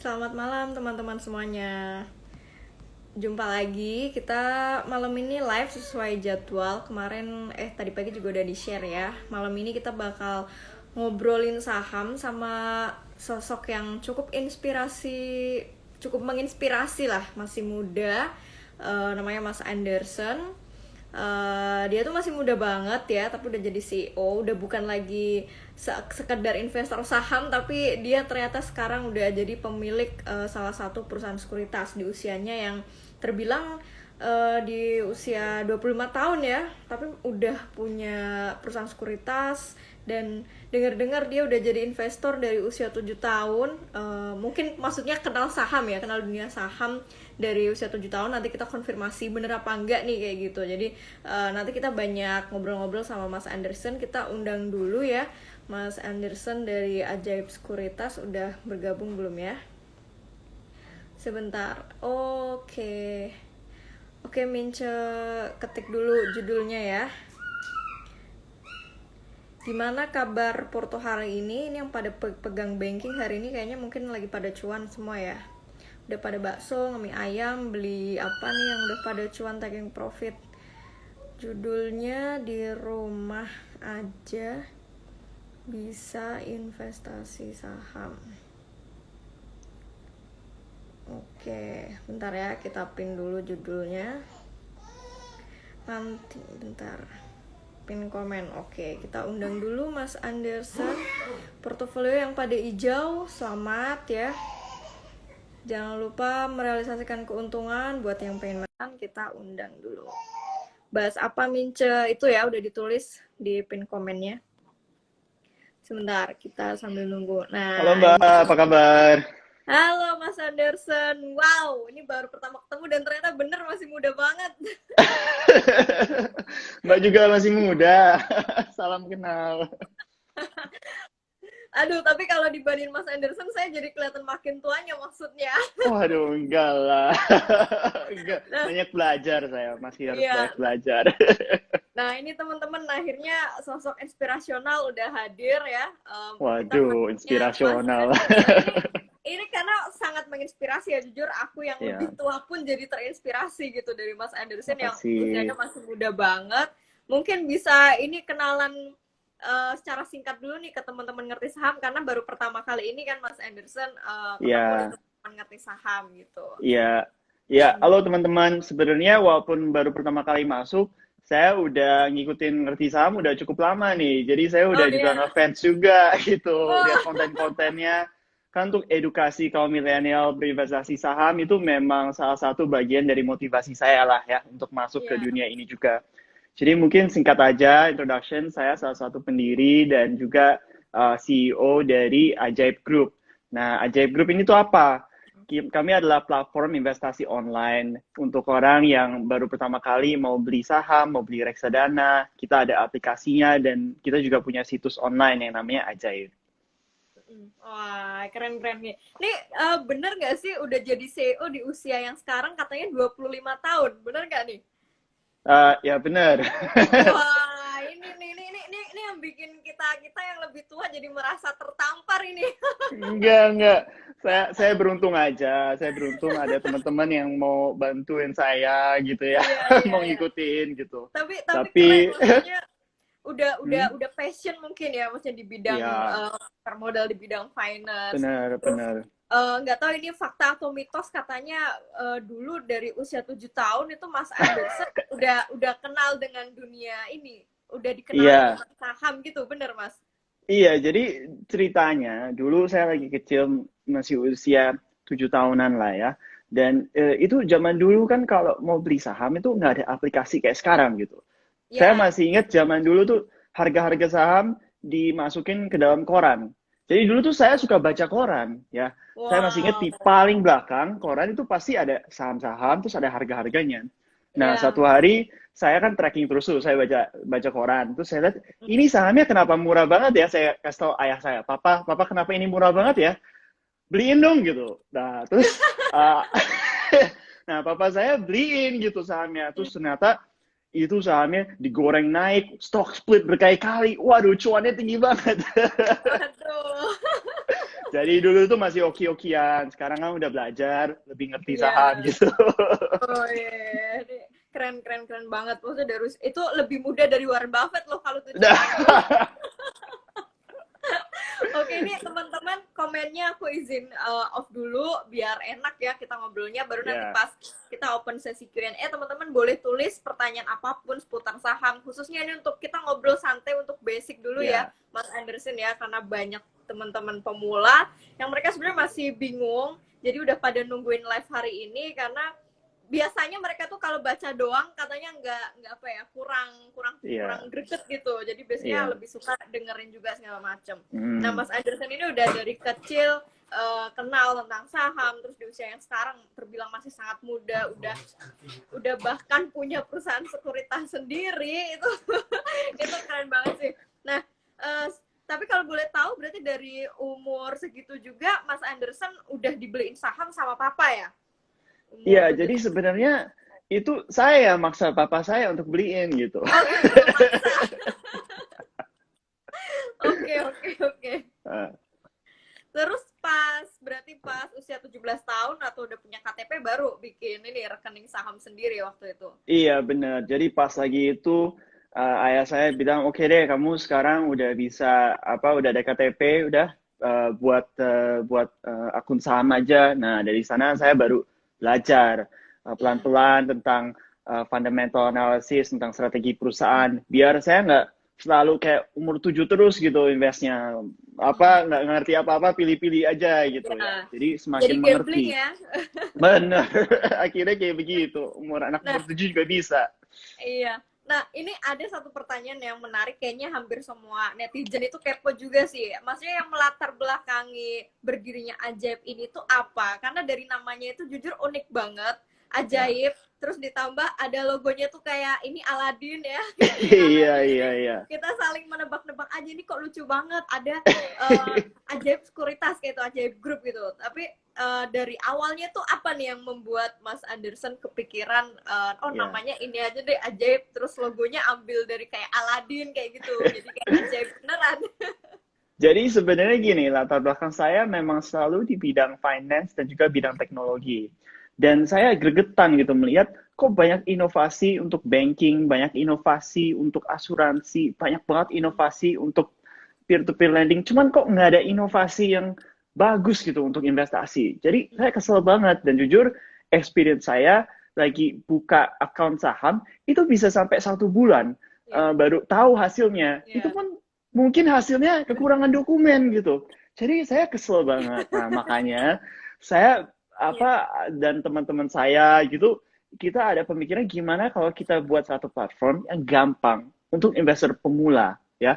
Selamat malam teman-teman semuanya. Jumpa lagi, kita malam ini live sesuai jadwal. Kemarin tadi pagi juga udah di-share ya. Malam ini kita bakal ngobrolin saham sama sosok yang cukup menginspirasi lah, masih muda. Namanya Mas Anderson. Dia tuh masih muda banget ya, tapi udah jadi CEO, udah bukan lagi sekedar investor saham, tapi dia ternyata sekarang udah jadi pemilik salah satu perusahaan sekuritas di usianya yang terbilang di usia 25 tahun ya, tapi udah punya perusahaan sekuritas. Dan dengar-dengar dia udah jadi investor dari usia 7 tahun. Mungkin maksudnya kenal saham ya, kenal dunia saham dari usia 7 tahun. Nanti kita konfirmasi bener apa enggak nih kayak gitu. Jadi nanti kita banyak ngobrol-ngobrol sama Mas Anderson. Kita undang dulu ya Mas Anderson dari Ajaib Sekuritas. Udah bergabung belum ya? Sebentar. Oke, Mince ketik dulu judulnya ya. Gimana kabar Porto hari ini? Ini yang pada pegang banking hari ini kayaknya mungkin lagi pada cuan semua ya. Udah pada bakso, mie ayam, beli apa nih yang udah pada cuan taking profit. Judulnya di rumah aja bisa investasi saham. Oke, bentar ya, kita pin dulu judulnya. Nanti bentar. Pin komen. Oke, kita undang dulu Mas Anderson. Portofolio yang pada hijau, selamat ya. Jangan lupa merealisasikan keuntungan. Buat yang pengen makan, kita undang dulu. Bahas apa Mince itu ya, udah ditulis di pin komennya. Sebentar, kita sambil nunggu. Nah, Halo Mbak, apa kabar? halo Mas Anderson. Wow, ini baru pertama ketemu dan ternyata bener masih muda banget. Mbak juga masih muda. Salam kenal. Aduh, tapi kalau dibanding Mas Anderson, saya jadi kelihatan makin tuanya maksudnya. Waduh, enggak lah. Enggak. Nah, Banyak belajar saya, masih harus banyak iya. belajar. Nah, ini teman-teman akhirnya sosok inspirasional udah hadir ya. Kita Waduh, manggilnya Mas inspirasional. Anderson ini karena sangat menginspirasi ya, jujur aku yang Ya, lebih tua pun jadi terinspirasi gitu dari Mas Anderson yang makasih. usianya masih muda banget. Mungkin bisa ini kenalan secara singkat dulu nih ke teman-teman ngerti saham, karena baru pertama kali ini kan Mas Anderson ketemu dengan Ya, teman ngerti saham gitu. ya, ya. Halo teman-teman. Sebenarnya walaupun baru pertama kali masuk, saya udah ngikutin ngerti saham udah cukup lama nih. Jadi saya Oh udah juga iya. ngefans juga gitu. Lihat Wah, konten-kontennya. Kan untuk edukasi kaum milenial berinvestasi saham itu memang salah satu bagian dari motivasi saya lah ya untuk masuk ke iya. dunia ini juga. Jadi mungkin singkat aja introduction, saya salah satu pendiri dan juga CEO dari Ajaib Group. Nah, Ajaib Group ini tuh apa? Kami adalah platform investasi online untuk orang yang baru pertama kali mau beli saham, mau beli reksadana. Kita ada aplikasinya dan kita juga punya situs online yang namanya Ajaib. Wah, keren-keren nih. Ini bener nggak sih udah jadi CEO di usia yang sekarang katanya 25 tahun? Bener nggak nih? Ya benar. Wah, ini yang bikin kita yang lebih tua jadi merasa tertampar ini. Enggak. Saya beruntung aja. Saya beruntung ada teman-teman yang mau bantuin saya gitu ya, Iya, iya, mau iya. ngikutin gitu. Tapi keren Tapi, maksudnya udah udah hmm, udah passion mungkin ya, maksudnya di bidang ya permodal, di bidang finance. Terus benar. nggak tahu ini fakta atau mitos, katanya dulu dari usia 7 tahun itu Mas Anderson udah kenal dengan dunia ini, udah dikenalin Iya, tentang saham gitu, bener Mas? iya. Jadi ceritanya dulu saya lagi kecil masih usia 7 tahunan lah ya. Dan itu zaman dulu kan kalau mau beli saham itu nggak ada aplikasi kayak sekarang gitu. Saya Ya, masih ingat zaman dulu tuh harga-harga saham dimasukin ke dalam koran. Jadi dulu tuh saya suka baca koran ya. Saya masih ingat wow, di paling belakang koran itu pasti ada saham-saham terus ada harga-harganya. Nah, ya, satu hari saya kan tracking terus tuh, saya baca baca koran. Terus saya lihat ini sahamnya kenapa murah banget ya? Saya kasih tahu ayah saya, "Papa kenapa ini murah banget ya? Beliin dong," gitu. Nah, terus nah, papa saya beliin gitu sahamnya. Terus ternyata itu sahamnya digoreng naik, stock split berkali-kali. Waduh, cuannya tinggi banget. waduh, Jadi dulu tuh masih oki-okian, sekarang kan udah belajar, lebih ngerti saham Iya. gitu. Oh iya. Ini keren keren keren banget. Maksudnya dari itu lebih muda dari Warren Buffett loh kalau 7 tahun. Oke, ini teman-teman komennya aku izin off dulu biar enak ya kita ngobrolnya. Baru nanti Ya, pas kita open sesi Q&A, teman-teman boleh tulis pertanyaan apapun seputar saham. Khususnya ini untuk kita ngobrol santai untuk basic dulu ya, ya, Mas Anderson ya, karena banyak teman-teman pemula yang mereka sebenarnya masih bingung. Jadi udah pada nungguin live hari ini karena biasanya mereka tuh kalau baca doang katanya nggak apa ya, kurang kurang kurang iya, greget gitu, jadi biasanya iya. lebih suka dengerin juga segala macem. Nah, Hmm. Mas Anderson ini udah dari kecil kenal tentang saham, terus di usia yang sekarang terbilang masih sangat muda, udah bahkan punya perusahaan sekuritas sendiri itu itu keren banget sih. Nah, eh, tapi kalau boleh tahu berarti dari umur segitu juga Mas Anderson udah dibeliin saham sama papa ya? Umur Iya, 7 jadi tahun. sebenarnya itu saya yang maksa papa saya untuk beliin gitu. Oh gitu, memaksa. Oke, oke, oke. Eh, Terus berarti pas usia 17 tahun atau udah punya KTP baru bikin ini rekening saham sendiri waktu itu. iya benar. Jadi pas lagi itu ayah saya bilang, oke deh, kamu sekarang udah bisa udah ada KTP, udah buat akun saham aja. Nah dari sana saya baru belajar Hmm. pelan-pelan tentang fundamental analysis tentang strategi perusahaan. Biar saya nggak selalu kayak umur 7 terus gitu investnya. Hmm. Nggak ngerti apa-apa, pilih-pilih aja gitu ya. Ya, Jadi jadi semakin gambling mengerti. ya. Benar, akhirnya kayak begitu. Anak umur Nah, 7 juga bisa. iya. Nah, ini ada satu pertanyaan yang menarik, kayaknya hampir semua netizen itu kepo juga sih. Maksudnya yang melatar belakangi berdirinya Ajaib ini tuh apa? Karena dari namanya itu jujur unik banget. Ya. Ajaib, terus ditambah ada logonya tuh kayak ini Aladin ya, kayak King Iya, Aladin. iya, Jadi iya. kita saling menebak-nebak aja, ini kok lucu banget. Ada uh, Ajaib Sekuritas kayak itu, Ajaib Group gitu. Tapi dari awalnya tuh apa nih yang membuat Mas Anderson kepikiran oh Ya. namanya ini aja deh Ajaib, terus logonya ambil dari kayak Aladin kayak gitu, jadi kayak Ajaib beneran. Jadi sebenarnya gini, latar belakang saya memang selalu di bidang finance dan juga bidang teknologi. Dan saya gregetan gitu melihat kok banyak inovasi untuk banking, banyak inovasi untuk asuransi, banyak banget inovasi untuk peer-to-peer lending. Cuman kok nggak ada inovasi yang bagus gitu untuk investasi. Jadi saya kesel banget dan jujur experience saya lagi buka account saham itu bisa sampai 1 bulan Ya, baru tahu hasilnya. Itu ya. pun mungkin hasilnya kekurangan dokumen gitu. Jadi saya kesel banget. Nah, makanya saya Ya. dan teman-teman saya gitu, kita ada pemikiran gimana kalau kita buat satu platform yang gampang untuk investor pemula ya.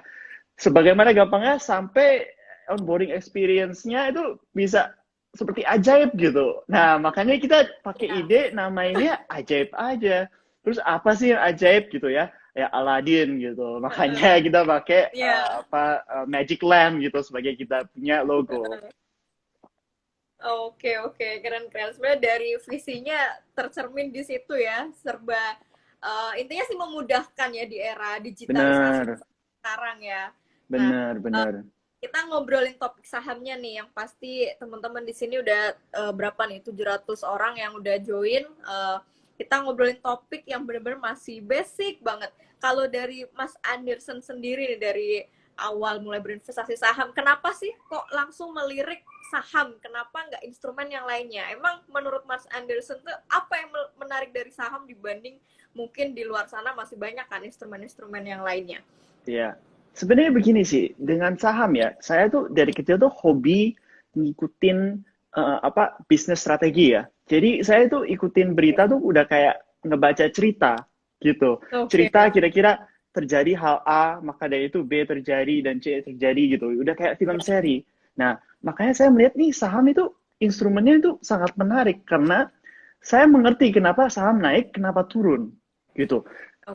Sebagaimana gampangnya sampai onboarding experience-nya itu bisa seperti ajaib gitu. Nah, makanya kita pakai Ya. ide namainnya ajaib aja. Terus apa sih yang ajaib gitu ya? Ya Aladdin gitu. Makanya kita pakai Ya. magic lamp gitu sebagai kita punya logo. Oke, oke, keren keren. Sebenarnya dari visinya tercermin di situ ya, serba intinya sih memudahkan ya di era digitalisasi Benar, sekarang ya. Nah, benar, benar. kita ngobrolin topik sahamnya nih, yang pasti teman-teman di sini udah berapa nih, 700 orang yang udah join. Kita ngobrolin topik yang benar-benar masih basic banget. Kalau dari Mas Anderson sendiri nih, dari awal mulai berinvestasi saham, kenapa sih kok langsung melirik saham? Kenapa nggak instrumen yang lainnya? Emang menurut Mas Anderson tuh apa yang menarik dari saham dibanding mungkin di luar sana masih banyak kan instrumen-instrumen yang lainnya? Ya, sebenarnya begini sih, dengan saham ya, saya tuh dari kecil tuh hobi ngikutin bisnis strategi ya. Jadi saya tuh ikutin berita tuh udah kayak ngebaca cerita gitu. Oke. Cerita kira-kira terjadi hal A, maka dari itu B terjadi dan C terjadi gitu. Udah kayak film seri. Nah, makanya saya melihat nih saham itu instrumennya itu sangat menarik karena saya mengerti kenapa saham naik, kenapa turun gitu.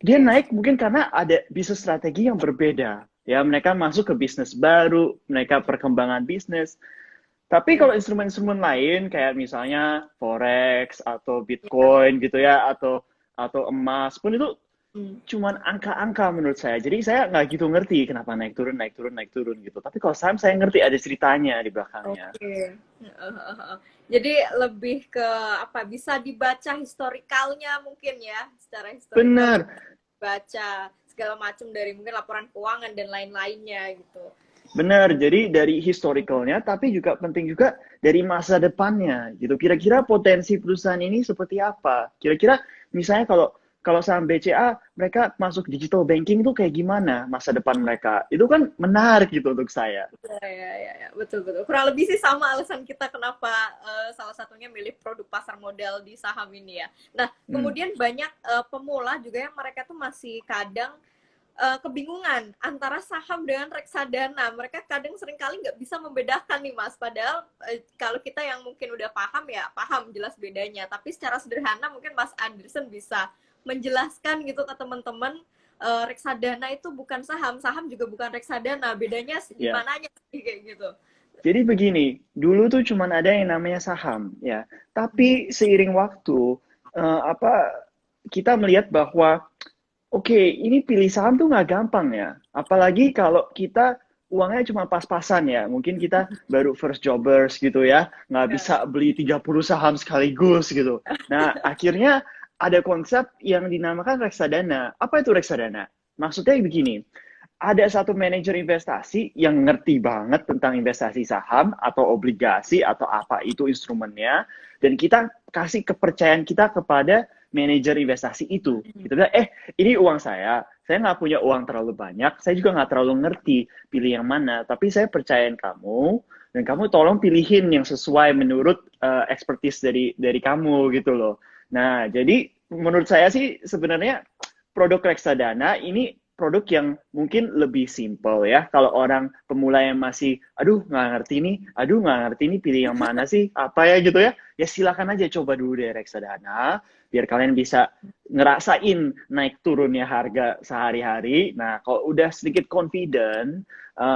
Dia Oke. naik mungkin karena ada bisnis strategi yang berbeda. Ya, mereka masuk ke bisnis baru, mereka perkembangan bisnis. Tapi Ya. kalau instrumen-instrumen lain kayak misalnya forex atau Ya. bitcoin gitu ya atau emas pun itu Hmm. cuman angka-angka menurut saya. Jadi saya nggak gitu ngerti kenapa naik turun, naik turun, naik turun gitu. Tapi kalau saham saya ngerti ada ceritanya di belakangnya. Oke. Jadi lebih ke apa? Bisa dibaca historikalnya mungkin ya, secara historikal Bener, baca segala macam dari mungkin laporan keuangan dan lain-lainnya gitu. bener. Jadi dari historicalnya, tapi juga penting juga dari masa depannya gitu. Kira-kira potensi perusahaan ini seperti apa? Kira-kira misalnya kalau kalau saham BCA mereka masuk digital banking itu kayak gimana masa depan mereka? Itu kan menarik gitu untuk saya. Ya, betul betul. Kurang lebih sih sama alasan kita kenapa salah satunya milih produk pasar modal di saham ini ya. Nah, Hmm. kemudian banyak pemula juga yang mereka tuh masih kadang kebingungan antara saham dengan reksadana. Mereka kadang seringkali nggak bisa membedakan nih Mas. Padahal kalau kita yang mungkin udah paham ya paham jelas bedanya. Tapi secara sederhana mungkin Mas Anderson bisa menjelaskan gitu ke teman-teman reksadana itu bukan saham, saham juga bukan reksadana. Bedanya di Ya. mananya sih kayak gitu. Jadi begini, dulu tuh cuman ada yang namanya saham, ya. Tapi seiring waktu, apa kita melihat bahwa oke, ini pilih saham tuh nggak gampang ya. Apalagi kalau kita uangnya cuma pas-pasan ya. Mungkin kita baru first jobbers gitu ya. Nggak bisa Ya. beli 30 saham sekaligus gitu. Nah, akhirnya ada konsep yang dinamakan reksadana. Apa itu reksadana? Maksudnya begini, ada satu manajer investasi yang ngerti banget tentang investasi saham atau obligasi atau apa itu instrumennya, dan kita kasih kepercayaan kita kepada manajer investasi itu. Kita bilang, ini uang saya nggak punya uang terlalu banyak, saya juga nggak terlalu ngerti pilih yang mana, tapi saya percayain kamu, dan kamu tolong pilihin yang sesuai menurut expertise dari kamu gitu loh. Nah, jadi menurut saya sih sebenarnya produk reksadana ini produk yang mungkin lebih simple ya. Kalau orang pemula yang masih, aduh nggak ngerti nih pilih yang mana sih, apa ya gitu ya. Ya silakan aja coba dulu deh reksadana, biar kalian bisa ngerasain naik turunnya harga sehari-hari. Nah, kalau udah sedikit confident,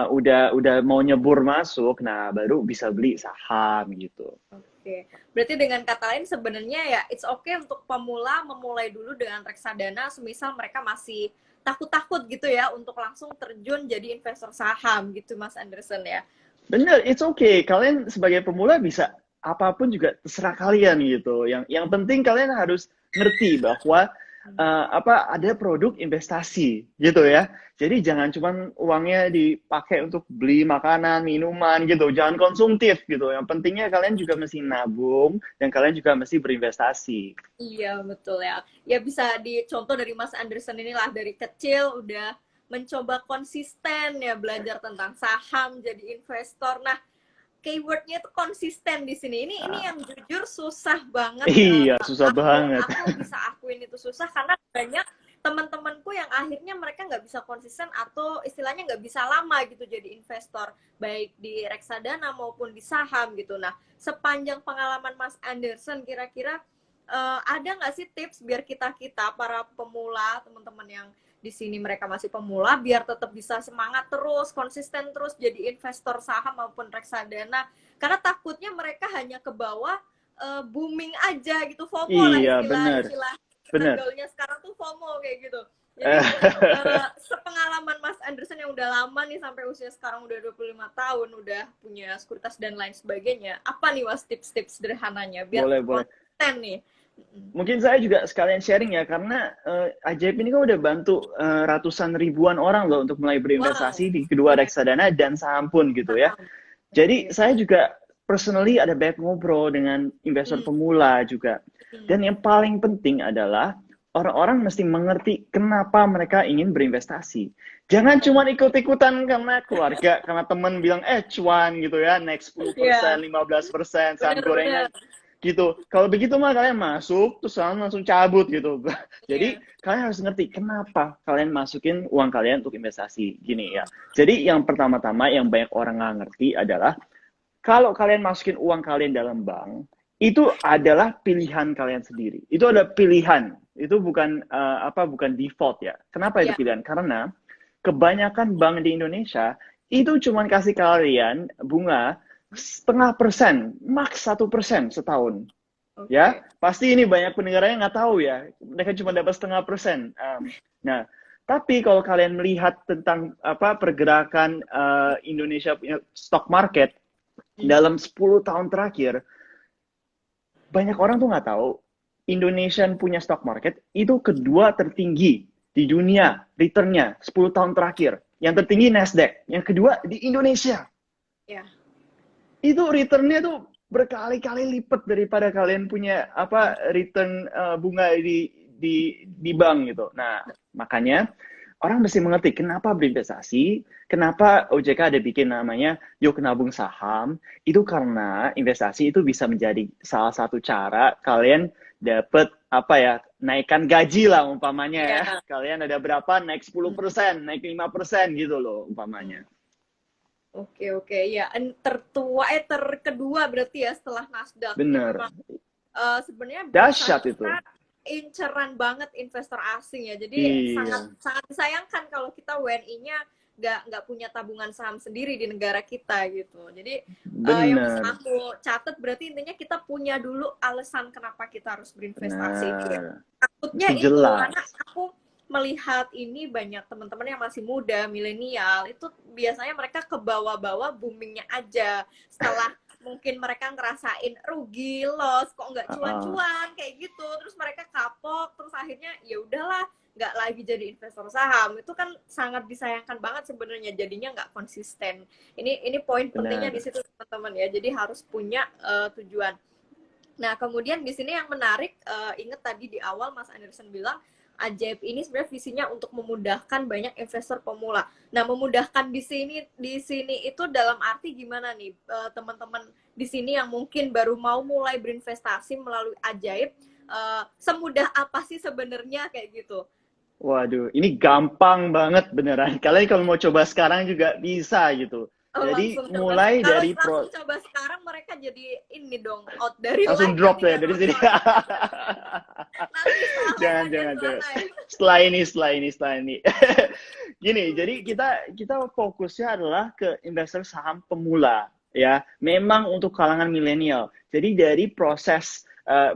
udah mau nyebur masuk, nah baru bisa beli saham gitu. Oke, berarti dengan kata lain sebenarnya ya it's okay untuk pemula memulai dulu dengan reksadana semisal mereka masih takut-takut gitu ya untuk langsung terjun jadi investor saham gitu Mas Anderson ya. Bener, it's okay. Kalian sebagai pemula bisa apapun juga terserah kalian gitu. Yang penting kalian harus ngerti bahwa apa ada produk investasi gitu ya. Jadi jangan cuma uangnya dipakai untuk beli makanan, minuman gitu. Jangan konsumtif gitu. Yang pentingnya kalian juga mesti nabung dan kalian juga mesti berinvestasi. Iya betul ya. Ya bisa dicontoh dari Mas Anderson inilah dari kecil udah mencoba konsisten ya belajar tentang saham jadi investor. Nah keywordnya itu konsisten di sini. Ini Ah, yang jujur susah banget. iya, susah Aku banget. aku bisa akuin itu susah karena banyak teman-temanku yang akhirnya mereka nggak bisa konsisten atau istilahnya nggak bisa lama gitu jadi investor baik di reksadana maupun di saham gitu. Nah sepanjang pengalaman Mas Anderson kira-kira ada nggak sih tips biar kita kita para pemula teman-teman yang di sini mereka masih pemula biar tetap bisa semangat terus konsisten terus jadi investor saham maupun reksadana karena takutnya mereka hanya ke bawah booming aja gitu FOMO lah Iya, istilah bener. istilah kita Bener. gaulnya sekarang tuh FOMO kayak gitu jadi sepengalaman Mas Anderson yang udah lama nih sampai usia sekarang udah 25 tahun udah punya sekuritas dan lain sebagainya apa nih Mas tips-tips sederhananya biar Boleh, boleh. konsisten nih. Mungkin saya juga sekalian sharing ya, karena Ajaib ini kan udah bantu ratusan ribuan orang loh untuk mulai Wow, berinvestasi di kedua keren. reksadana dan saham pun gitu ya. Paham. Jadi Oke. saya juga personally ada banyak ngobrol dengan investor Hmm. pemula juga. Hmm. Dan yang paling penting adalah orang-orang mesti mengerti kenapa mereka ingin berinvestasi. Jangan cuma ikut-ikutan karena keluarga, karena teman bilang, cuan gitu ya, naik 10%, Iya, 15%, saham benar-benar. gorengan gitu. Kalau begitu mah kalian masuk terus langsung cabut gitu. Jadi Iya. kalian harus ngerti kenapa kalian masukin uang kalian untuk investasi gini ya. Jadi yang pertama-tama yang banyak orang nggak ngerti adalah kalau kalian masukin uang kalian dalam bank itu adalah pilihan kalian sendiri. Itu ada pilihan. Itu bukan bukan default ya. Kenapa itu Iya. pilihan? Karena kebanyakan bank di Indonesia itu cuma kasih kalian bunga 0,5%, maks 1% setahun. Ya, Oke. pasti ini banyak pendengarnya nggak tahu ya. Mereka cuma dapat 0,5%. Nah, tapi kalau kalian melihat tentang apa pergerakan Indonesia punya stock market Hmm. dalam 10 tahun terakhir, banyak orang tuh nggak tahu Indonesian punya stock market itu kedua tertinggi di dunia returnnya 10 tahun terakhir. Yang tertinggi Nasdaq, yang kedua di Indonesia. Ya. Itu returnnya tuh berkali-kali lipat daripada kalian punya apa return bunga di bank gitu. Nah, makanya orang mesti mengerti kenapa berinvestasi, kenapa OJK ada bikin namanya yuk nabung saham, itu karena investasi itu bisa menjadi salah satu cara kalian dapat apa ya, naikkan gaji lah umpamanya ya. Ya. Kalian ada berapa naik 10%, naik 5% gitu loh Hmm. umpamanya. Oke, oke, ya. Terkedua berarti ya setelah Nasdaq. Ini Bener. memang sebenarnya bursa Dahsyat itu. kita inceran banget investor asing ya. Jadi sangat Iya, sangat disayangkan kalau kita WNI-nya nggak punya tabungan saham sendiri di negara kita gitu. Jadi yang bisa bener, aku catat berarti intinya kita punya dulu alasan kenapa kita harus berinvestasi itu ya. bener. Takutnya Mesti itu jelas. karena aku melihat ini banyak teman-teman yang masih muda, milenial, itu biasanya mereka ke bawah-bawah boomingnya aja. Setelah mungkin mereka ngerasain rugi, loss, kok nggak Uh-uh. cuan-cuan kayak gitu, terus mereka kapok, terus akhirnya ya udahlah, nggak lagi jadi investor saham. Itu kan sangat disayangkan banget sebenarnya, jadinya nggak konsisten. Ini poin pentingnya di Bener. situ teman-teman ya. Jadi harus punya tujuan. Nah, kemudian di sini yang menarik, ingat tadi di awal Mas Anderson bilang, Ajaib ini sebenarnya visinya untuk memudahkan banyak investor pemula. Nah, memudahkan di sini itu dalam arti gimana nih, teman-teman di sini yang mungkin baru mau mulai berinvestasi melalui Ajaib, semudah apa sih sebenarnya kayak gitu? Waduh, ini gampang banget beneran. Kalian kalau mau coba sekarang juga bisa gitu. Oh, Jadi langsung coba. mulai Kalau dari langsung coba sekarang mereka jadi ini dong, out dari langsung live drop nanti ya nggak dari sini. nonton. Nanti setelah live Jangan, aja jangan, jangan. selesai. Setelah ini. Gini, jadi kita fokusnya adalah ke investor saham pemula, ya. Memang untuk kalangan milenial. Jadi dari proses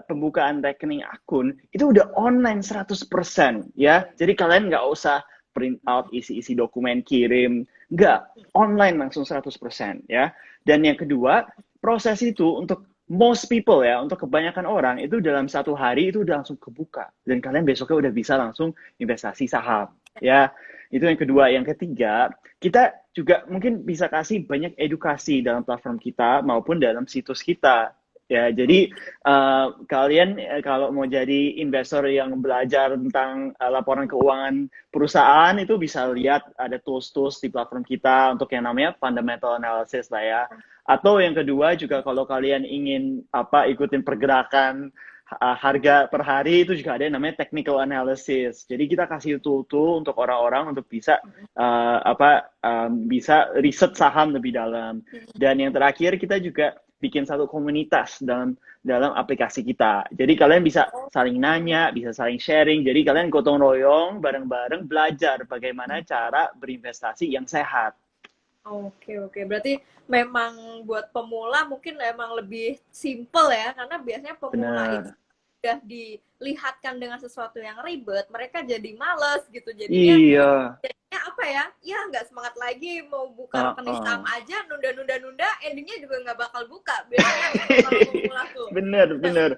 pembukaan rekening akun itu udah online 100%, ya. Jadi kalian nggak usah print out isi-isi dokumen kirim, nggak, online langsung 100%, ya. Dan yang kedua, proses itu untuk most people ya, untuk kebanyakan orang itu dalam satu hari itu udah langsung kebuka dan kalian besoknya udah bisa langsung investasi saham ya. Itu yang kedua. Yang ketiga, kita juga mungkin bisa kasih banyak edukasi dalam platform kita maupun dalam situs kita ya. Jadi kalian kalau mau jadi investor yang belajar tentang laporan keuangan perusahaan itu bisa lihat ada tools-tools di platform kita untuk yang namanya fundamental analysis lah ya. Atau yang kedua juga kalau kalian ingin apa ikutin pergerakan harga per hari itu juga ada yang namanya technical analysis. Jadi kita kasih tool-tool untuk orang-orang untuk bisa bisa riset saham lebih dalam. Dan yang terakhir kita juga bikin satu komunitas dalam aplikasi kita. Jadi kalian bisa saling nanya, bisa saling sharing. Jadi kalian gotong royong bareng-bareng belajar bagaimana cara berinvestasi yang sehat. Oke, oke. Berarti memang buat pemula mungkin emang lebih simple ya, karena biasanya pemula itu Benar. udah dilihatkan dengan sesuatu yang ribet, mereka jadi males gitu. Jadinya, Iya. jadinya apa ya? Ya nggak semangat lagi mau buka rekening saham Uh-uh. aja, nunda-nunda-nunda, endingnya juga nggak bakal buka. Biasanya gitu kalau pemula tuh. Bener, Nah, bener.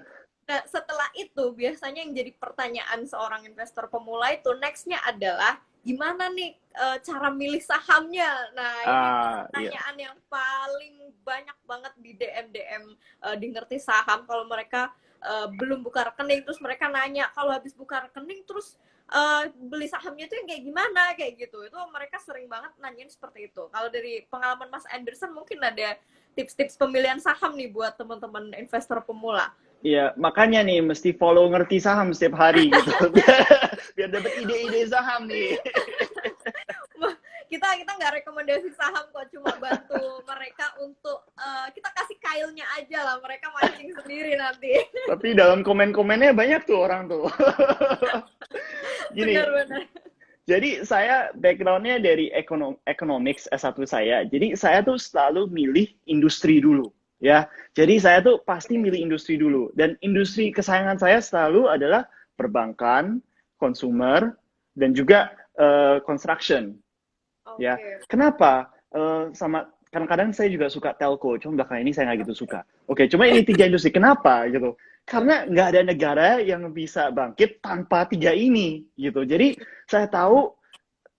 Nah, setelah itu biasanya yang jadi pertanyaan seorang investor pemula itu nextnya adalah gimana nih cara milih sahamnya. Nah, ini Iya. pertanyaan yang paling banyak banget di DM di ngerti saham kalau mereka belum buka rekening terus mereka nanya kalau habis buka rekening terus beli sahamnya itu yang kayak gimana kayak gitu. Itu mereka sering banget nanyain seperti itu. Kalau dari pengalaman Mas Anderson mungkin ada tips-tips pemilihan saham nih buat teman-teman investor pemula. Iya, makanya nih mesti follow ngerti saham setiap hari gitu. Biar dapat ide-ide saham nih. kita nggak rekomendasi saham kok, cuma bantu mereka untuk kita kasih kailnya aja lah, mereka mancing sendiri nanti. Tapi dalam komen-komennya banyak tuh orang tuh. Gini, Benar-benar. jadi saya backgroundnya dari economics S1 saya. Jadi saya tuh selalu milih industri dulu. ya. Jadi saya tuh pasti milih industri dulu. Dan industri kesayangan saya selalu adalah perbankan, consumer, dan juga construction. Ya, Oke. kenapa? Sama kadang-kadang saya juga suka telco, cuma belakangan ini saya nggak gitu suka. Oke, cuma ini tiga industri. Kenapa gitu? Karena nggak ada negara yang bisa bangkit tanpa tiga ini gitu. Jadi saya tahu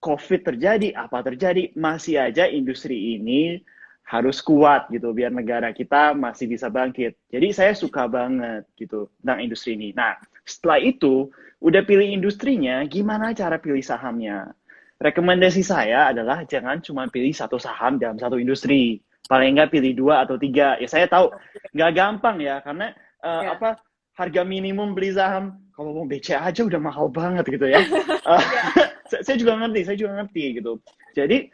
COVID terjadi, apa terjadi, masih aja industri ini harus kuat gitu biar negara kita masih bisa bangkit. Jadi saya suka banget gitu tentang industri ini. Nah, setelah itu udah pilih industrinya, gimana cara pilih sahamnya? Rekomendasi saya adalah jangan cuma pilih satu saham dalam satu industri. Paling nggak pilih dua atau tiga. Ya saya tahu nggak gampang ya karena Ya. apa harga minimum beli saham kalau mau BCA aja udah mahal banget gitu ya. Uh, Ya. saya juga ngerti gitu. Jadi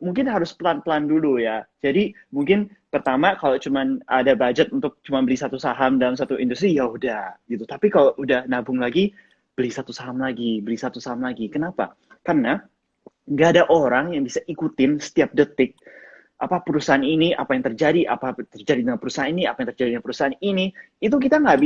mungkin harus pelan-pelan dulu ya. Jadi mungkin pertama kalau cuman ada budget untuk cuma beli satu saham dalam satu industri ya udah gitu. Tapi kalau udah nabung lagi beli satu saham lagi, beli satu saham lagi. Kenapa? Karena nggak ada orang yang bisa ikutin setiap detik apa perusahaan ini, apa yang terjadi dengan perusahaan ini, apa yang terjadi dengan perusahaan ini, itu kita nggak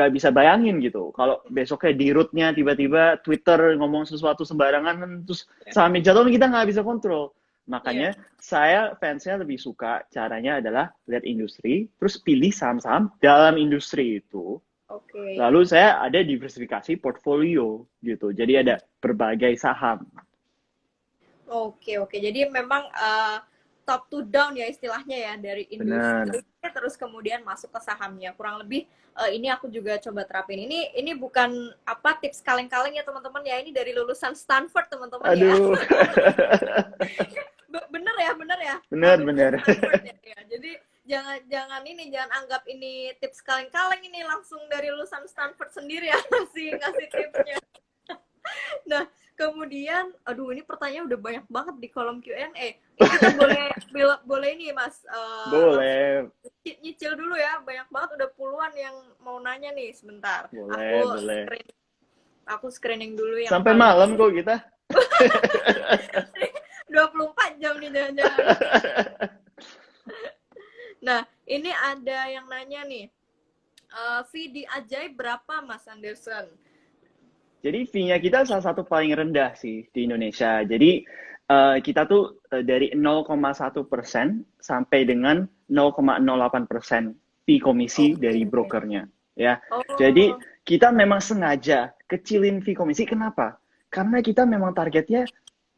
bisa bayangin gitu. Kalau besoknya di rootnya tiba-tiba Twitter ngomong sesuatu sembarangan, terus sahamnya jatuh, kita nggak bisa kontrol. Iya. Makanya saya fansnya lebih suka caranya adalah lihat industri, terus pilih saham-saham dalam industri itu. Oke. Lalu saya ada diversifikasi portfolio gitu. Jadi ada berbagai saham. Oke, oke. Jadi memang top to down ya istilahnya ya, dari Benar. industri terus kemudian masuk ke sahamnya. Kurang lebih ini aku juga coba terapin. Ini bukan apa tips kaleng-kaleng ya teman-teman ya. Ini dari lulusan Stanford teman-teman ya. Aduh. Bener ya, bener ya. Benar, Lulusan benar. Stanford ya. Jadi jangan anggap ini tips kaleng-kaleng, ini langsung dari lulusan Stanford sendiri ya ngasih tipsnya. Nah, kemudian, aduh ini pertanyaan udah banyak banget di kolom Q&A. Ini kita boleh ini Mas, langsung Boleh. nyicil dulu ya. Banyak banget, udah puluhan yang mau nanya nih. Sebentar, Boleh, boleh. aku screening dulu yang Sampai paling malam kok kita. 24 jam nih jangan-jangan. Nah, ini ada yang nanya nih, fee di Ajaib berapa Mas Anderson? Jadi fee-nya kita salah satu paling rendah sih di Indonesia. Jadi kita tuh dari 0,1% sampai dengan 0,08% fee komisi dari Oke. brokernya. Ya, jadi Oh, kita memang sengaja kecilin fee komisi. Kenapa? Karena kita memang targetnya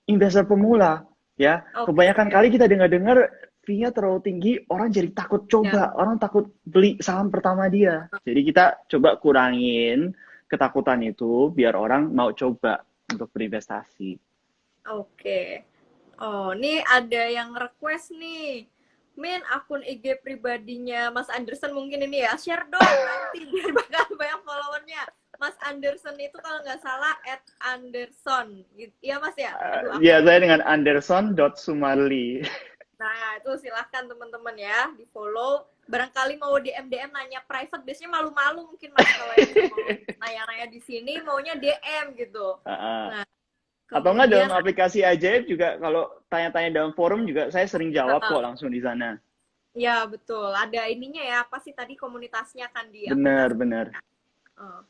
investor pemula. Ya, oke. kebanyakan kali kita dengar-dengar fee-nya terlalu tinggi, orang jadi takut Ya, coba, orang takut beli saham pertama dia. Jadi kita coba kurangin ketakutan itu biar orang mau coba untuk berinvestasi. oke. Oh, ini ada yang request nih. Min, akun IG pribadinya Mas Anderson mungkin ini ya. Share dong nanti biar bakal banyak followernya. Mas Anderson itu kalau nggak salah @Anderson. Iya Mas ya? Aduh, Ya, saya dengan Anderson.Sumarli. Nah, itu silahkan teman-teman ya, di follow. Barangkali mau DM nanya private, biasanya malu-malu mungkin Mas kalau yang mau nanya-nanya di sini maunya DM gitu. Nah, Atau enggak dalam kemudian aplikasi Ajaib juga kalau tanya-tanya dalam forum juga saya sering jawab kok langsung di sana. ya betul, ada ininya ya, apa sih tadi komunitasnya kan di Benar, aplikasi. benar. Oh.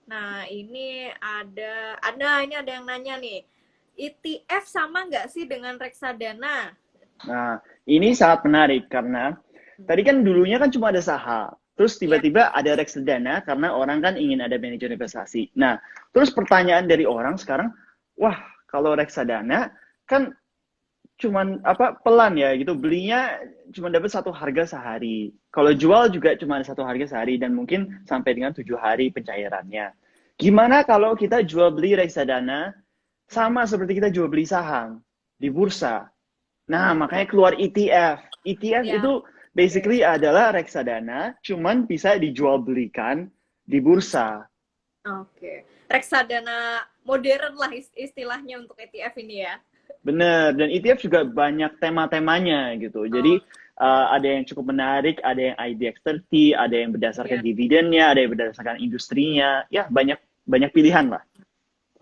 Nah, ini ada yang nanya nih, ETF sama nggak sih dengan reksadana? Nah, ini sangat menarik karena tadi kan dulunya kan cuma ada saham. Terus Ya, tiba-tiba ada reksadana karena orang kan ingin ada manajer investasi. Nah, terus pertanyaan dari orang sekarang, wah, kalau reksadana kan cuman apa pelan ya gitu belinya cuma dapat satu harga sehari. Kalau jual juga cuma ada satu harga sehari dan mungkin sampai dengan 7 hari pencairannya. Gimana kalau kita jual beli reksadana sama seperti kita jual beli saham di bursa? Nah, makanya keluar ETF. ETF ya, itu basically adalah reksadana, cuman bisa dijual belikan di bursa. oke. Reksadana modern lah istilahnya untuk ETF ini ya. Bener, dan ETF juga banyak tema-temanya gitu. Jadi ada yang cukup menarik, ada yang IDX30, ada yang berdasarkan Ya, dividennya, ada yang berdasarkan industrinya. Ya, banyak banyak pilihan lah.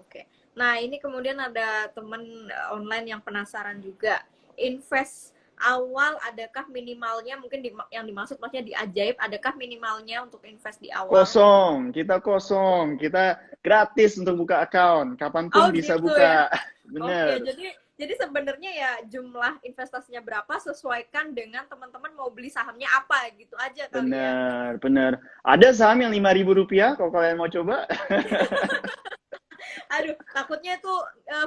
oke. Nah, ini kemudian ada temen online yang penasaran juga. Invest awal adakah minimalnya, mungkin yang dimaksud maksudnya di Ajaib, adakah minimalnya untuk invest di awal? Kosong, kita gratis untuk buka account, Oh kapanpun bisa gitu ya. buka. Oke, Bener, jadi sebenarnya ya jumlah investasinya berapa sesuaikan dengan teman-teman mau beli sahamnya apa gitu aja kali ya. bener. Ada saham yang Rp5.000 kalau kalian mau coba. Aduh, takutnya itu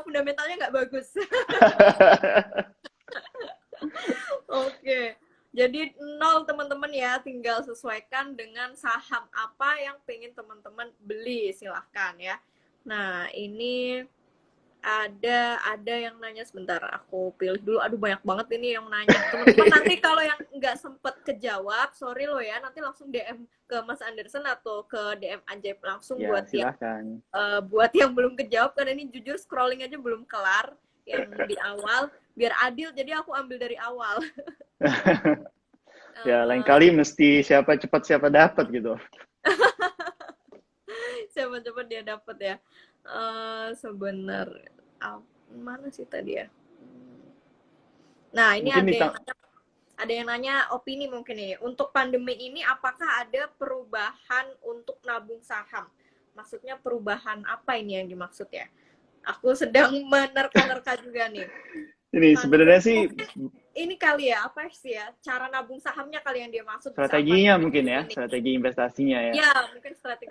fundamentalnya nggak bagus. Oke. Jadi nol teman-teman ya, tinggal sesuaikan dengan saham apa yang pengen teman-teman beli, silahkan ya. Nah, ini ada yang nanya, sebentar aku pilih dulu. Aduh, banyak banget ini yang nanya. Teman-teman nanti kalau yang nggak sempet kejawab, sorry lo ya, nanti langsung DM ke Mas Anderson atau ke DM Ajaib langsung Ya, silahkan. buat yang belum kejawab, karena ini jujur scrolling aja belum kelar yang di awal, biar adil jadi aku ambil dari awal. Ya, lain uh, kali mesti siapa cepat siapa dapat gitu. Siapa cepat dia dapat ya. Sebenar mana sih tadi ya. Nah, ini Mungkin ada yang nanya opini mungkin nih. Untuk pandemi ini apakah ada perubahan untuk nabung saham? Maksudnya perubahan apa ini yang dimaksud ya? Aku sedang menerka-nerka juga nih. ini sebenarnya sih Ini kali ya, apa sih ya? Cara nabung sahamnya kali yang dia maksud di saat strateginya pandemi mungkin ya, ini. strategi investasinya ya. Ya, mungkin strategi.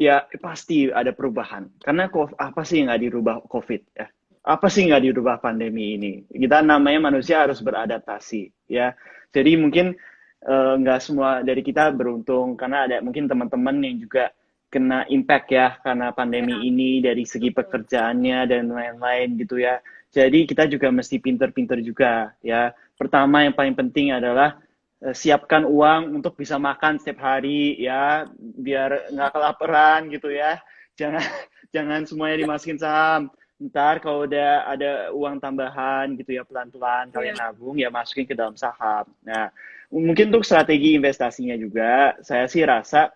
Ya pasti ada perubahan. Karena apa sih yang nggak dirubah COVID ya? Apa sih nggak dirubah pandemi ini? Kita namanya manusia harus beradaptasi ya. Jadi mungkin nggak semua dari kita beruntung karena ada mungkin teman-teman yang juga kena impact ya karena pandemi Ya, ini dari segi betul. pekerjaannya dan lain-lain gitu ya. Jadi kita juga mesti pinter-pinter juga ya. Pertama yang paling penting adalah siapkan uang untuk bisa makan setiap hari ya biar nggak kelaparan gitu ya, jangan jangan semuanya dimasukin saham. Ntar kalau udah ada uang tambahan gitu ya, pelan-pelan kalian Iya. nabung ya, masukin ke dalam saham. Nah, mungkin untuk strategi investasinya juga saya sih rasa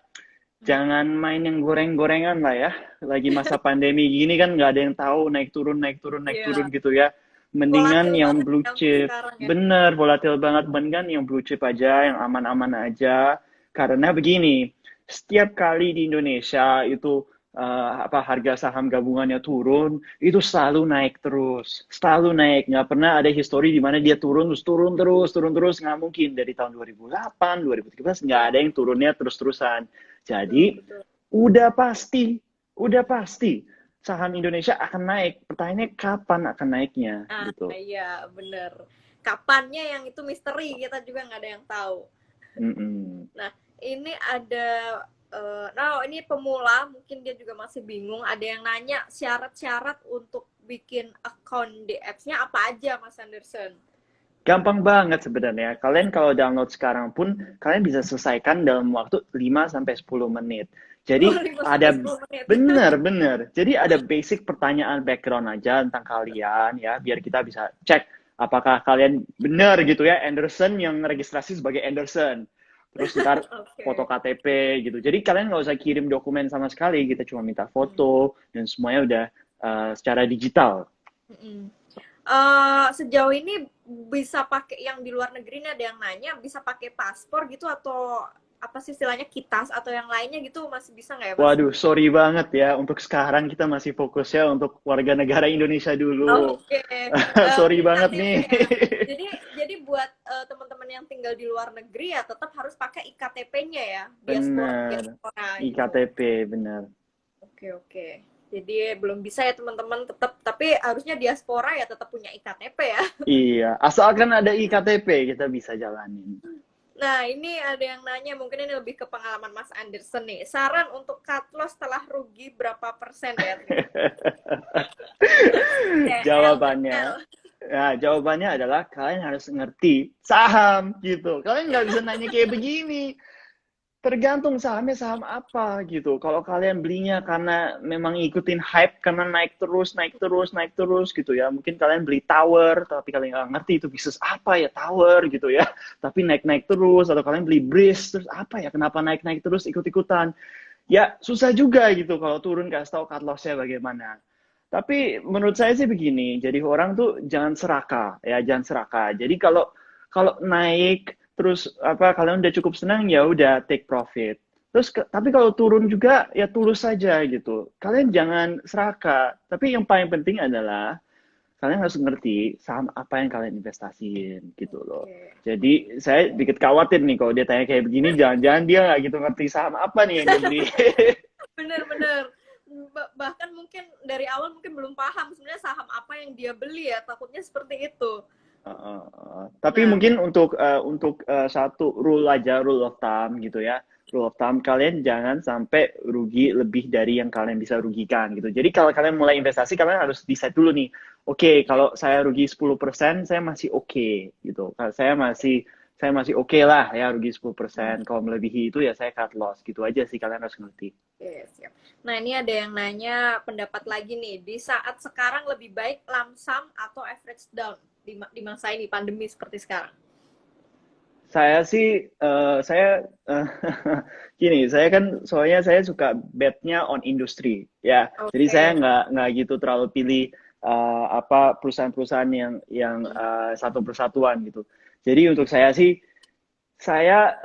jangan main yang goreng-gorengan lah ya. Lagi masa pandemi gini kan nggak ada yang tahu, naik turun Iya. gitu ya. Mendingan Volatil yang banget blue zaman chip. sekarang ya. Bener, volatil banget. Mendingan yang blue chip aja, yang aman-aman aja. Karena begini, setiap kali di Indonesia itu harga saham gabungannya turun, itu selalu naik terus, selalu naik. Nggak pernah ada histori di mana dia turun turun terus. Nggak mungkin dari tahun 2008, 2013 nggak Iya, ada yang turunnya terus-terusan. betul, Jadi betul. udah pasti, udah pasti saham Indonesia akan naik. Pertanyaannya kapan akan naiknya Ah, gitu. iya, bener. Kapannya yang itu misteri, kita juga nggak ada yang tahu. Mm-mm. Nah, ini ada, nah ini pemula, mungkin dia juga masih bingung. Ada yang nanya syarat-syarat untuk bikin account di apps-nya apa aja, Mas Anderson? Gampang banget sebenarnya. Kalian kalau download sekarang pun kalian bisa selesaikan dalam waktu 5 sampai 10 menit. Oh, Jadi 5 sampai ada 10 menit. bener. Jadi ada basic pertanyaan background aja tentang kalian ya, biar kita bisa cek apakah kalian benar gitu ya, Anderson yang registrasi sebagai Anderson. Terus ntar foto Oke. KTP gitu. Jadi kalian nggak usah kirim dokumen sama sekali, kita cuma minta Hmm. foto dan semuanya udah secara digital. Mm-mm. Sejauh ini bisa pakai, yang di luar negeri nih ada yang nanya bisa pakai paspor gitu atau apa sih istilahnya, kitas atau yang lainnya gitu, masih bisa nggak ya Mas? Waduh, sorry banget ya. Untuk sekarang kita masih fokusnya untuk warga negara Indonesia dulu. Oke, Sorry banget IKTP nih. ya. Jadi buat teman-teman yang tinggal di luar negeri ya tetap harus pakai IKTP-nya ya, diaspora Bener. diaspora gitu. IKTP, bener. Oke. Jadi belum bisa ya teman-teman, tetap, tapi harusnya diaspora ya tetap punya IKTP ya. Iya, asalkan ada IKTP kita bisa jalanin. Nah, ini ada yang nanya, mungkin ini lebih ke pengalaman Mas Anderson nih. Saran untuk cut loss setelah rugi berapa persen ya? TL, Jawabannya, jawabannya adalah kalian harus ngerti saham gitu. Kalian nggak bisa nanya kayak begini. Tergantung sahamnya saham apa gitu. Kalau kalian belinya karena memang ikutin hype, karena naik terus gitu ya. Mungkin kalian beli tower, tapi kalian nggak ngerti itu bisnis apa ya tower gitu ya. Tapi naik terus, atau kalian beli Breeze, terus apa ya, kenapa naik terus ikut-ikutan. Ya susah juga gitu kalau turun, kasih tahu cut loss-nya bagaimana. Tapi menurut saya sih begini, jadi orang tuh jangan serakah ya, jangan serakah. Jadi kalau kalau naik terus apa kalian udah cukup senang ya udah take profit. Terus tapi kalau turun juga ya tulus saja gitu. Kalian jangan serakah. Tapi yang paling penting adalah kalian harus ngerti saham apa yang kalian investasiin gitu loh. Oke. Jadi saya dikit khawatir nih kalau dia tanya kayak begini, jangan-jangan dia nggak gitu ngerti saham apa nih yang dia beli. Bener-bener. Bahkan mungkin dari awal mungkin belum paham sebenarnya saham apa yang dia beli ya, takutnya seperti itu. Tapi Nah, mungkin untuk satu rule aja, rule of thumb gitu ya. Rule of thumb kalian jangan sampai rugi lebih dari yang kalian bisa rugikan gitu. Jadi kalau kalian mulai investasi kalian harus decide dulu nih. Oke, kalau saya rugi 10% saya masih oke gitu. Kalau saya masih oke lah ya rugi 10%. Kalau melebihi itu ya saya cut loss gitu aja sih kalian harus ngerti. oke, siap. Nah, ini ada yang nanya pendapat lagi nih. Di saat sekarang lebih baik lump sum atau average down di masa ini pandemi seperti sekarang? Saya sih, gini, saya kan soalnya saya suka betnya on industri, ya. Jadi saya Oke. nggak gitu terlalu pilih apa perusahaan-perusahaan yang satu persatuan gitu. Jadi untuk saya sih, saya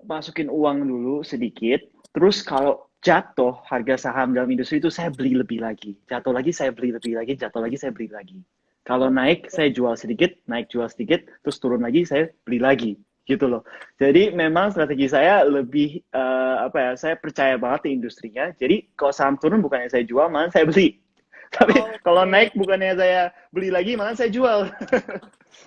masukin uang dulu sedikit, terus kalau jatuh harga saham dalam industri itu saya beli lebih lagi, jatuh lagi saya beli lebih lagi, jatuh lagi saya beli lagi. Kalau naik Oke. saya jual sedikit, naik jual sedikit, terus turun lagi saya beli lagi gitu loh. Jadi memang strategi saya lebih apa ya? Saya percaya banget di industrinya. Jadi kalau saham turun bukannya saya jual, malah saya beli. Tapi kalau Oke. naik bukannya saya beli lagi, malah saya jual.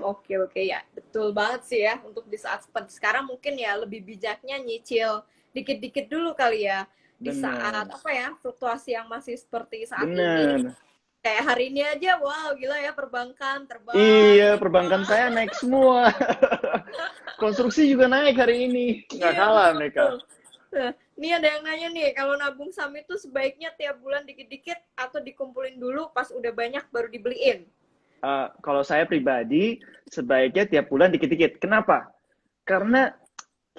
Oke, oke, ya. Betul banget sih ya. Untuk di saat seperti sekarang mungkin ya lebih bijaknya nyicil dikit-dikit dulu kali ya. Di saat Bener, apa ya, fluktuasi yang masih seperti saat ini. bener. Kayak hari ini aja, wow, gila ya, perbankan terbang, Iya, perbankan terbang. saya naik semua. Konstruksi juga naik hari ini. Nggak Iya, kalah betul. mereka. Nah, ini ada yang nanya nih, kalau nabung saham itu sebaiknya tiap bulan dikit-dikit atau dikumpulin dulu pas udah banyak baru dibeliin? Kalau saya pribadi, sebaiknya tiap bulan dikit-dikit. Kenapa? Karena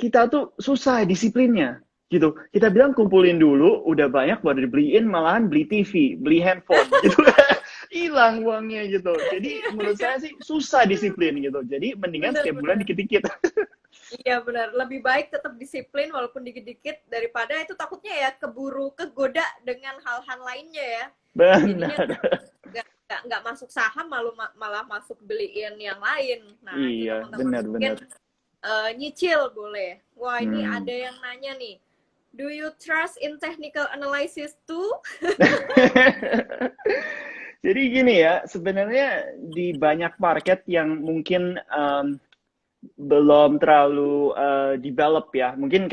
kita tuh susah disiplinnya. Gitu. Kita bilang kumpulin dulu, udah banyak baru dibeliin, malahan beli TV, beli handphone. Gitu. Hilang uangnya gitu. Jadi Iya, menurut iya. saya sih susah disiplin gitu. Jadi mendingan setiap bulan Benar-benar. dikit-dikit. Iya benar, lebih baik tetap disiplin walaupun dikit-dikit daripada itu takutnya ya keburu kegoda dengan hal-hal lainnya ya. Jadinya Benar. nggak masuk saham malah masuk beliin yang lain. Nah itu Iya, teman-teman mungkin benar-benar. nyicil boleh. Wah ini Hmm. ada yang nanya nih, do you trust in technical analysis too? Jadi gini ya, sebenarnya di banyak market yang mungkin belum terlalu develop ya. Mungkin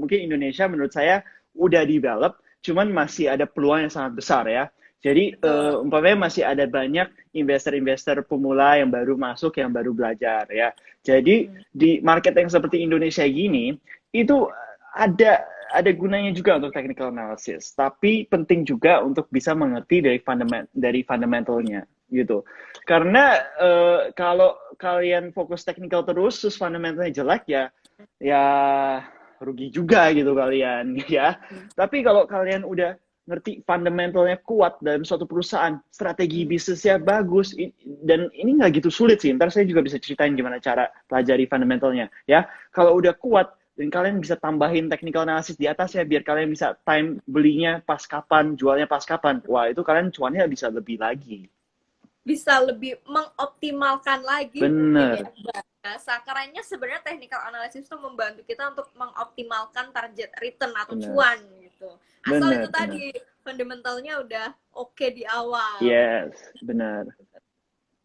Indonesia menurut saya udah develop, cuman masih ada peluang yang sangat besar ya. Jadi Betul. umpamanya masih ada banyak investor-investor pemula yang baru masuk, yang baru belajar ya. Jadi Hmm. di market yang seperti Indonesia gini, itu ada gunanya juga untuk technical analysis, tapi penting juga untuk bisa mengerti dari fundamentalnya gitu. Karena kalau kalian fokus technical terus fundamentalnya jelek ya rugi juga gitu kalian ya. Tapi kalau kalian udah ngerti fundamentalnya kuat dalam suatu perusahaan, strategi bisnisnya bagus, dan ini nggak gitu sulit sih. Ntar saya juga bisa ceritain gimana cara pelajari fundamentalnya ya. Kalau udah kuat dan kalian bisa tambahin technical analysis di atasnya biar kalian bisa time belinya pas kapan, jualnya pas kapan. Wah, itu kalian cuannya bisa lebih lagi. Bisa lebih mengoptimalkan lagi mungkin ya Bener, bahasa kerennya sebenarnya technical analysis itu membantu kita untuk mengoptimalkan target return atau bener, cuan gitu asal itu bener, bener. tadi fundamentalnya udah oke di awal. Yes, bener.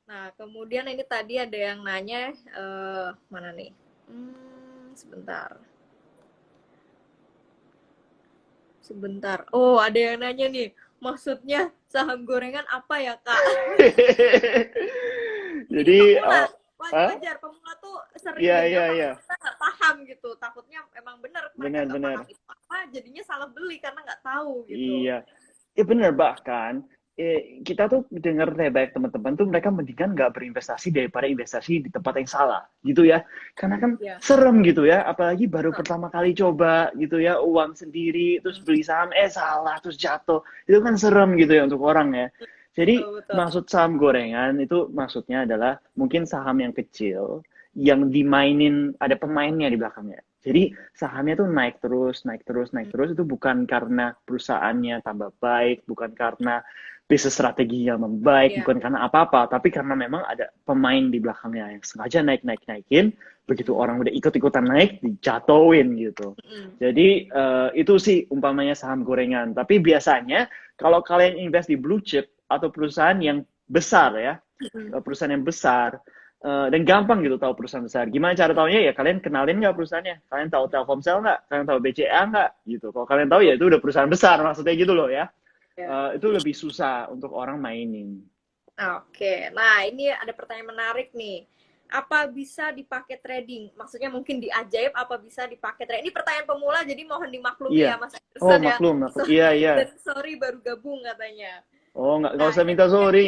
Nah kemudian ini tadi ada yang nanya mana nih, sebentar sebentar, oh ada yang nanya nih, maksudnya saham gorengan apa ya kak? Ini Jadi, pemula, ah, wajar pemula tuh sering iya, dengar iya, tapi iya, kita nggak paham gitu, takutnya emang bener mereka benar, nggak benar. paham itu apa jadinya salah beli karena nggak tahu gitu. Iya, ya bener bahkan kita tuh dengar dari banyak teman-teman tuh mereka mendingan nggak berinvestasi daripada investasi di tempat yang salah gitu ya, karena kan Ya. serem gitu ya, apalagi baru pertama kali coba gitu ya, uang sendiri terus beli saham salah terus jatuh, itu kan serem gitu ya untuk orang ya. Jadi betul betul. maksud saham gorengan itu maksudnya adalah mungkin saham yang kecil yang dimainin ada pemainnya di belakangnya. Jadi sahamnya tuh naik terus, naik terus, naik terus itu bukan karena perusahaannya tambah baik, bukan karena bisnis strateginya membaik, Iya. bukan karena apa-apa, tapi karena memang ada pemain di belakangnya yang sengaja naik-naikin, begitu Mm, orang udah ikut-ikutan naik, dijatuhin gitu. mm, Jadi itu sih umpamanya saham gorengan. Tapi biasanya kalau kalian invest di blue chip atau perusahaan yang besar ya, mm. perusahaan yang besar dan gampang gitu tahu perusahaan besar. Gimana cara taunya ya kalian kenalin nggak perusahaannya? Kalian tahu Telkomsel nggak? Kalian tahu BCA nggak? Gitu. Kalau kalian tahu ya itu udah perusahaan besar maksudnya gitu loh ya. Ya. Itu lebih susah untuk orang mainin. Oke, nah ini ada pertanyaan menarik nih. Apa bisa dipakai trading? Maksudnya mungkin di Ajaib apa bisa dipakai trading? Ini pertanyaan pemula, jadi mohon dimaklumi Iya. ya Mas Oh Anderson ya. maklum, maklum. Iya iya. Dan sorry baru gabung katanya. Oh nggak Nah, usah ini minta sorry.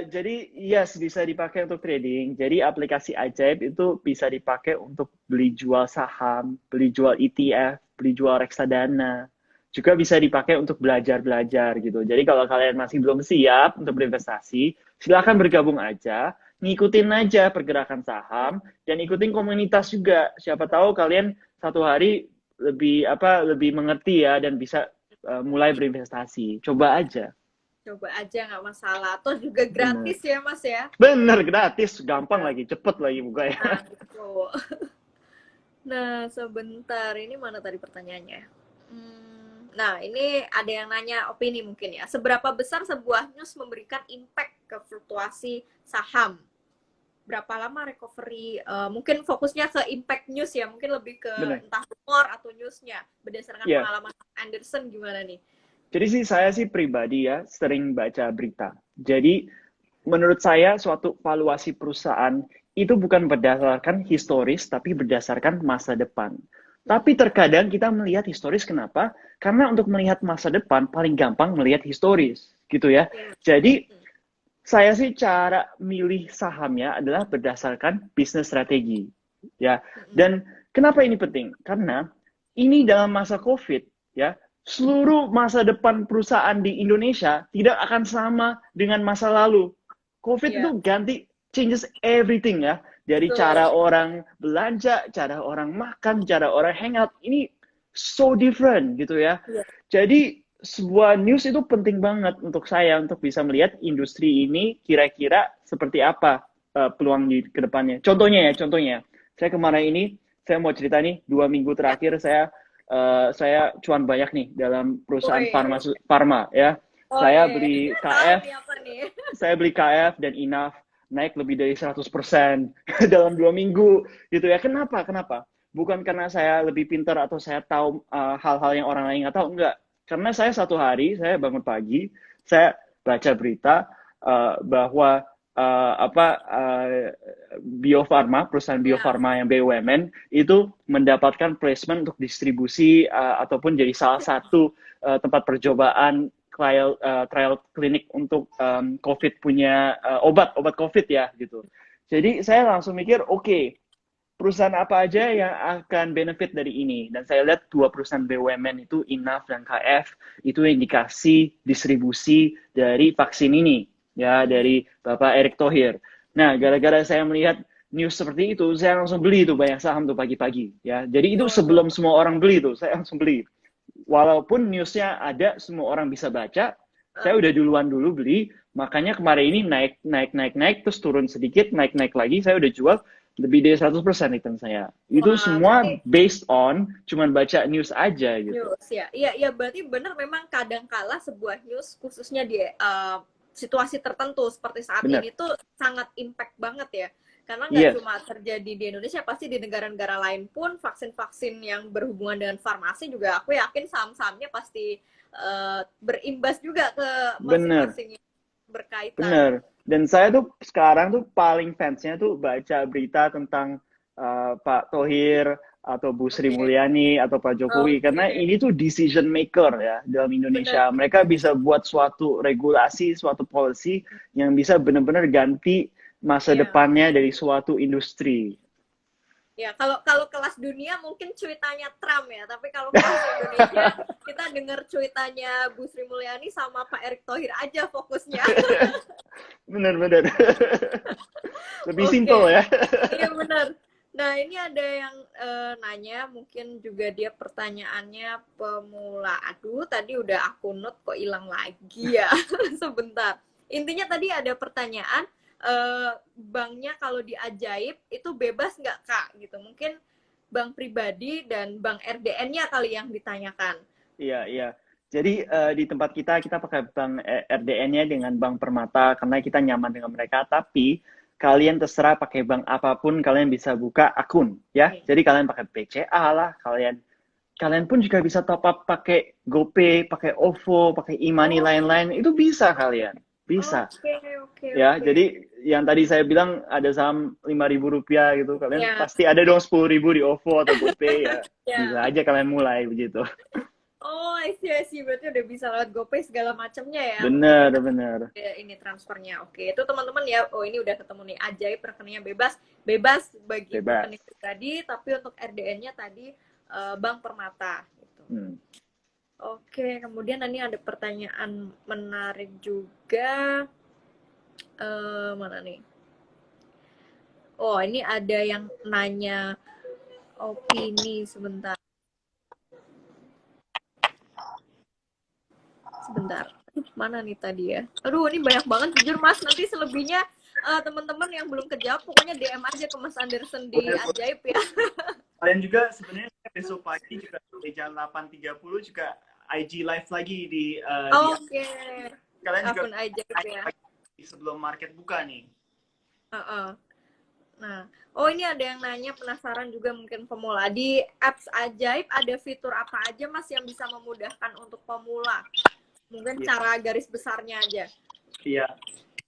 Jadi yes bisa dipakai untuk trading. Jadi aplikasi Ajaib itu bisa dipakai untuk beli jual saham, beli jual ETF, beli jual reksadana. Juga bisa dipakai untuk belajar-belajar gitu. Jadi kalau kalian masih belum siap untuk berinvestasi, silakan bergabung aja, ngikutin aja pergerakan saham dan ikutin komunitas juga. Siapa tahu kalian satu hari lebih mengerti ya dan bisa mulai berinvestasi. Coba aja. coba aja nggak masalah. Atau juga Bener. gratis ya Mas ya. Bener, gratis, gampang lagi, cepet lagi bukanya. Nah, gitu. Nah, sebentar. Ini mana tadi pertanyaannya? Nah, ini ada yang nanya opini mungkin ya. Seberapa besar sebuah news memberikan impact ke fluktuasi saham? Berapa lama recovery? Mungkin fokusnya ke impact news ya. Mungkin lebih ke Bener, entah rumor atau newsnya. Berdasarkan ya. pengalaman Anderson gimana nih? Jadi sih saya sih pribadi ya sering baca berita. Jadi menurut saya suatu valuasi perusahaan itu bukan berdasarkan historis tapi berdasarkan masa depan. Tapi terkadang kita melihat historis kenapa? Karena untuk melihat masa depan paling gampang melihat historis, gitu ya. Ya. Jadi saya sih cara milih sahamnya adalah berdasarkan bisnis strategi, ya. Dan kenapa ini penting? Karena ini dalam masa COVID, ya, seluruh masa depan perusahaan di Indonesia tidak akan sama dengan masa lalu. COVID itu Iya, changes everything ya. Dari cara betul. orang belanja, cara orang makan, cara orang hangout. Ini so different gitu ya. Iya. Jadi sebuah news itu penting banget untuk saya untuk bisa melihat industri ini kira-kira seperti apa peluang di kedepannya. Contohnya, saya kemarin ini saya mau cerita nih 2 minggu Ya. terakhir saya cuan banyak nih dalam perusahaan Woi. farma ya. Oh Saya iya, beli kita tahu KF, nih apa nih. dan Enough naik lebih dari 100% dalam 2 minggu gitu ya. Kenapa? Bukan karena saya lebih pintar atau saya tahu hal-hal yang orang lain nggak tahu, enggak. Karena saya satu hari saya bangun pagi, saya baca berita bahwa Bio Farma, perusahaan Bio Ya. Farma yang BUMN itu mendapatkan placement untuk distribusi ataupun jadi salah satu tempat percobaan trial klinik untuk COVID punya obat COVID ya gitu. Jadi saya langsung mikir, oke, perusahaan apa aja yang akan benefit dari ini? Dan saya lihat 2 perusahaan BUMN itu Enough dan KF itu yang dikasih distribusi dari vaksin ini ya dari Bapak Erick Thohir. Nah, gara-gara saya melihat news seperti itu, saya langsung beli itu banyak saham tuh pagi-pagi ya. Jadi itu sebelum semua orang beli tuh, saya langsung beli. Walaupun newsnya ada, semua orang bisa baca, saya udah duluan dulu beli, makanya kemarin ini naik, terus turun sedikit, naik lagi, saya udah jual lebih dari 100% return saya. Itu Wah, semua berarti based on cuman baca news aja gitu. news ya. Iya, iya berarti benar memang kadang kala sebuah news khususnya di situasi tertentu seperti saat Bener. ini tuh sangat impact banget ya. Karena nggak Yes, cuma terjadi di Indonesia, pasti di negara-negara lain pun vaksin-vaksin yang berhubungan dengan farmasi juga aku yakin saham-sahamnya pasti berimbas juga ke bener. masing-masing yang berkaitan. Bener. Dan saya tuh sekarang tuh paling fansnya tuh baca berita tentang Pak Thohir atau Bu Sri Oke, Mulyani atau Pak Jokowi karena oke, ini tuh decision maker ya dalam benar. Indonesia. Mereka bisa buat suatu regulasi, suatu policy yang bisa benar-benar ganti masa Ya. depannya dari suatu industri. Ya, kalau kalau kelas dunia mungkin cuitannya Trump ya, tapi kalau kelas Indonesia kita dengar cuitannya Bu Sri Mulyani sama Pak Erick Thohir aja fokusnya. Bener-bener. Lebih Oke, simple ya. iya benar. Nah, ini ada yang nanya, mungkin juga dia pertanyaannya pemula. Aduh, tadi udah aku note kok hilang lagi ya. Sebentar. Intinya tadi ada pertanyaan, banknya kalau di Ajaib itu bebas nggak Kak? Gitu. Mungkin bank pribadi dan bank RDN-nya kali yang ditanyakan. Iya, iya. Jadi di tempat kita pakai bank RDN-nya dengan Bank Permata karena kita nyaman dengan mereka. Tapi kalian terserah pakai bank apapun, kalian bisa buka akun, ya. Oke. Jadi kalian pakai BCA lah, kalian pun juga bisa top up pakai GoPay, pakai OVO, pakai e-money Oh, lain-lain. Itu bisa kalian, bisa. oke, oke, Ya, oke. jadi yang tadi saya bilang ada saham Rp5.000 gitu, kalian Ya, pasti ada dong 10.000 di OVO atau GoPay, ya bisa ya. aja kalian mulai begitu. Oh, I see. Berarti udah bisa lewat GoPay segala macamnya ya. Mungkin Bener, kita bener. ini transfernya. Oke, itu teman-teman ya. Oh, ini udah ketemu nih. Ajaib rekeningnya bebas. Bebas bagi rekening Bebas. pribadi, tapi untuk RDN-nya tadi Bank Permata gitu. Hmm. Oke, kemudian ini ada pertanyaan menarik juga. Mana nih? Oh, ini ada yang nanya opini sebentar. Sebentar. Mana nih tadi ya? Aduh, ini banyak banget jujur Mas. Nanti selebihnya teman-teman yang belum kejawab pokoknya DM aja ke Mas Anderson di Boleh, boleh. Ajaib ya. Kalian juga sebenarnya besok pagi juga di jam 8.30 juga IG live lagi di Oke. kalian juga Akun Ajaib ya. sebelum market buka nih. Uh-uh. Nah, oh ini ada yang nanya penasaran juga mungkin pemula. Di apps Ajaib ada fitur apa aja Mas yang bisa memudahkan untuk pemula? Mungkin Iya. cara garis besarnya aja. Iya.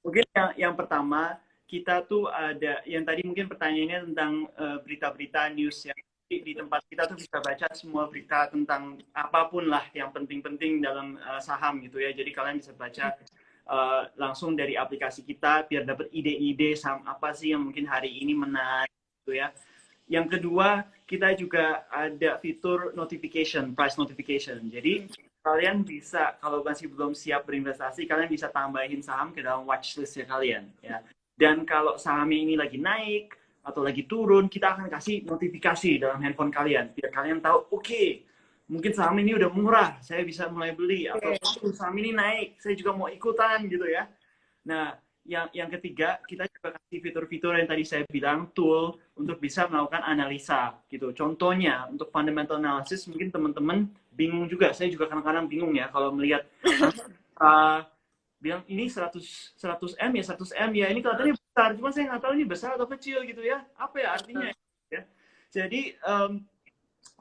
Mungkin yang pertama kita tuh ada yang tadi mungkin pertanyaannya tentang berita-berita news ya. Di tempat kita tuh bisa baca semua berita tentang apapun lah yang penting-penting dalam saham gitu ya. Jadi kalian bisa baca langsung dari aplikasi kita biar dapat ide-ide saham apa sih yang mungkin hari ini menarik gitu ya. Yang kedua, kita juga ada fitur notification, price notification. Jadi kalian bisa kalau masih belum siap berinvestasi, kalian bisa tambahin saham ke dalam watchlist ya kalian ya. Dan kalau sahamnya ini lagi naik atau lagi turun, kita akan kasih notifikasi dalam handphone kalian biar kalian tahu, oke, mungkin saham ini udah murah, saya bisa mulai beli atau saham ini naik, saya juga mau ikutan gitu ya. Nah, yang ketiga, kita juga kasih fitur-fitur yang tadi saya bilang, tool untuk bisa melakukan analisa gitu. Contohnya, untuk fundamental analysis, mungkin teman-teman bingung juga. Saya juga kadang-kadang bingung ya kalau melihat bilang ini 100 M ya 100 M ya ini kelihatannya besar, cuma saya nggak tahu ini besar atau kecil gitu ya. Apa ya artinya? Ya.